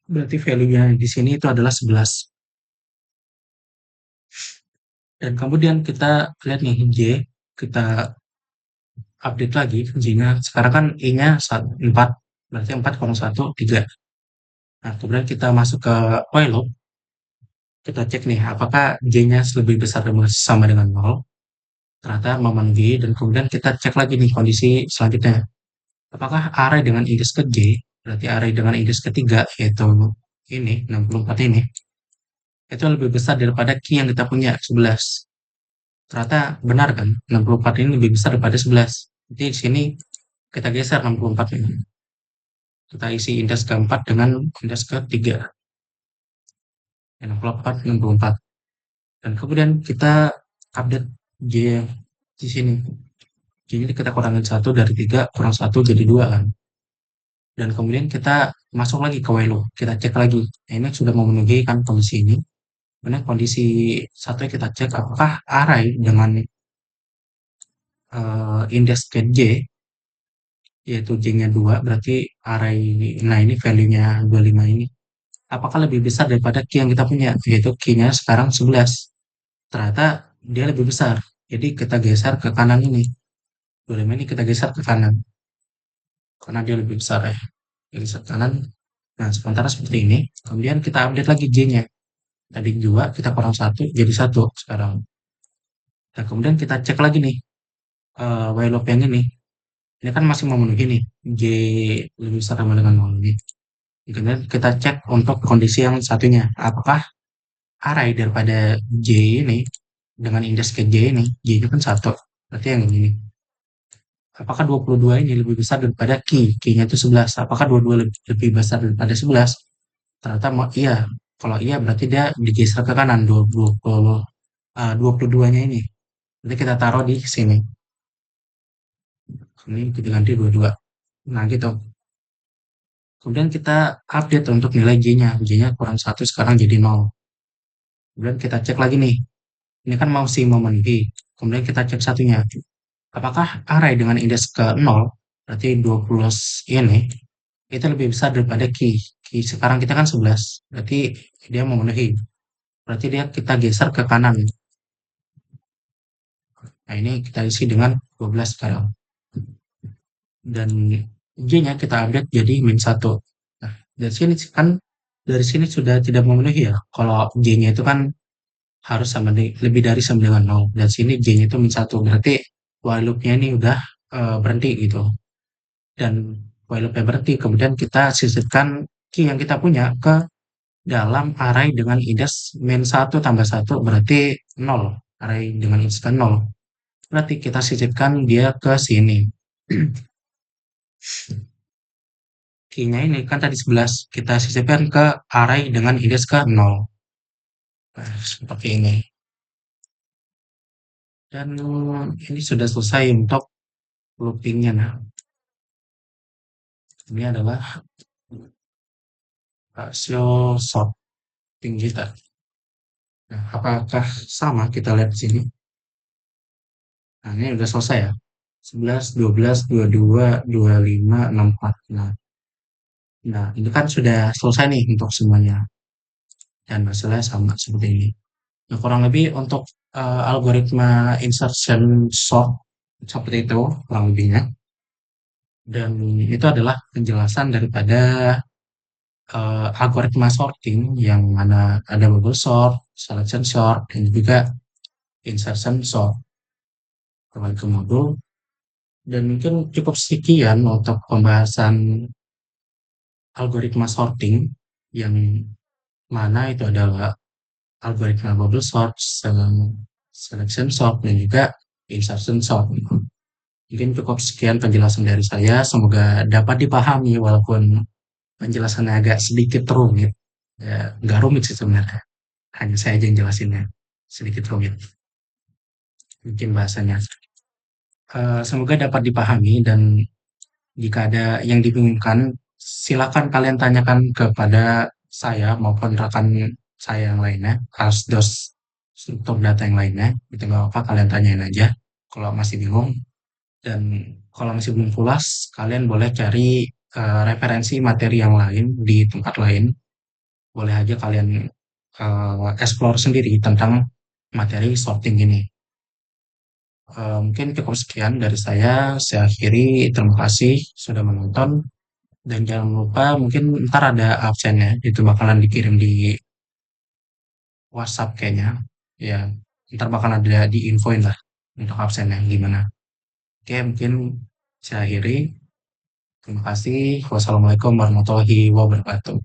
Berarti value-nya di sini itu adalah 11. Dan kemudian kita lihat nih J, kita update lagi J-nya. Sekarang kan I-nya 4, berarti 4, 1, 3. Nah, kemudian kita masuk ke while loop, kita cek nih apakah J-nya lebih besar dan sama dengan 0. Ternyata memenuhi dan kemudian kita cek lagi nih kondisi selanjutnya. Apakah array dengan indeks ke J, berarti array dengan indeks ketiga, yaitu ini, 64 ini, itu lebih besar daripada key yang kita punya, 11. Ternyata benar kan, 64 ini lebih besar daripada 11. Jadi di sini kita geser 64 ini. Kita isi indeks keempat dengan indeks ketiga. 64, 64. Dan kemudian kita update J di sini. Jadi kita kurangin 1 dari 3, kurang 1 jadi 2 kan. Dan kemudian kita masuk lagi ke while loop. Kita cek lagi. Nah, ini sudah memenuhi kan kondisi ini. Kemudian kondisi satu kita cek apakah array dengan index ke J, yaitu J-nya 2, berarti array, nah ini value-nya 25 ini. Apakah lebih besar daripada key yang kita punya, yaitu key-nya sekarang 11. Ternyata dia lebih besar. Jadi kita geser ke kanan ini. 25 ini kita geser ke kanan. Karena dia lebih besar ya. Geser ke kanan. Nah, sementara seperti ini. Kemudian kita update lagi J-nya. Tadi 2, kita kurang satu jadi satu sekarang. Nah, kemudian kita cek lagi nih. While loop yang ini. Ini kan masih memenuhi nih. J lebih besar sama dengan 0 ini. Kemudian kita cek untuk kondisi yang satunya. Apakah array daripada J ini dengan indeks ke J ini, J-nya kan satu. Berarti yang ini. Apakah 22 ini lebih besar daripada key-nya itu 11? Apakah 22 lebih besar daripada 11? Ternyata iya. Kalau iya berarti dia digeser ke kanan 22-nya ini. Nanti kita taruh di sini. Ini kita ganti 22. Nah, gitu. Kemudian kita update untuk nilai J-nya. J-nya kurang satu sekarang jadi 0. Kemudian kita cek lagi nih. Ini kan masih memenuhi. Kemudian kita cek satunya. Apakah array dengan indeks ke 0, berarti 20 ini, itu lebih besar daripada key. Key sekarang kita kan 11. Berarti dia memenuhi. Berarti dia kita geser ke kanan. Nah, ini kita isi dengan 12 sekarang. Dan J-nya kita update jadi min 1. Nah, dari sini sudah tidak memenuhi ya. Kalau J-nya itu kan harus lebih dari sama dengan 0. Dan sini J-nya itu min 1. Berarti while loop-nya ini udah berhenti gitu. Dan while loop-nya berhenti, kemudian kita sisipkan key yang kita punya ke dalam array dengan indeks min 1 tambah 1 berarti 0. Array dengan indeks ke 0. Berarti kita sisipkan dia ke sini. Key-nya ini kan tadi 11, kita sisipkan ke array dengan indeks ke 0. Nah, seperti ini. Dan ini sudah selesai untuk loopingnya. Nah, ini adalah hasil sorting kita. Nah, apakah sama kita lihat di sini? Nah, ini udah selesai ya. 11, 12, 22, 25, 64. Nah, ini kan sudah selesai nih untuk semuanya. Dan hasilnya sama seperti ini. Nah, kurang lebih untuk algoritma insertion sort seperti itu kurang lebihnya. Dan itu adalah penjelasan daripada algoritma sorting yang mana ada bubble sort, selection sort, dan juga insertion sort. Kembali ke modul. Dan mungkin cukup sekian untuk pembahasan algoritma sorting yang mana itu adalah algoritma bubble sort, selection sort, dan juga insertion sort. Mungkin cukup sekian penjelasan dari saya. Semoga dapat dipahami walaupun penjelasannya agak sedikit rumit. Ya, nggak rumit sih sebenarnya. Hanya saya aja yang jelasinnya sedikit rumit. Mungkin bahasanya. Semoga dapat dipahami dan jika ada yang dibingungkan, silakan kalian tanyakan kepada saya maupun rekan saya yang lainnya, dos struktur data yang lainnya. Itu nggak apa, kalian tanyain aja kalau masih bingung. Dan kalau masih belum pulas, kalian boleh cari referensi materi yang lain di tempat lain. Boleh aja kalian explore sendiri tentang materi sorting ini. Mungkin cukup sekian dari saya. Saya akhiri. Terima kasih sudah menonton. Dan jangan lupa mungkin ntar ada absennya. Itu bakalan dikirim di WhatsApp kayaknya. Ya, ntar bakal ada di infoin lah untuk absennya gimana. Oke, mungkin saya akhiri. Terima kasih. Wassalamualaikum warahmatullahi wabarakatuh.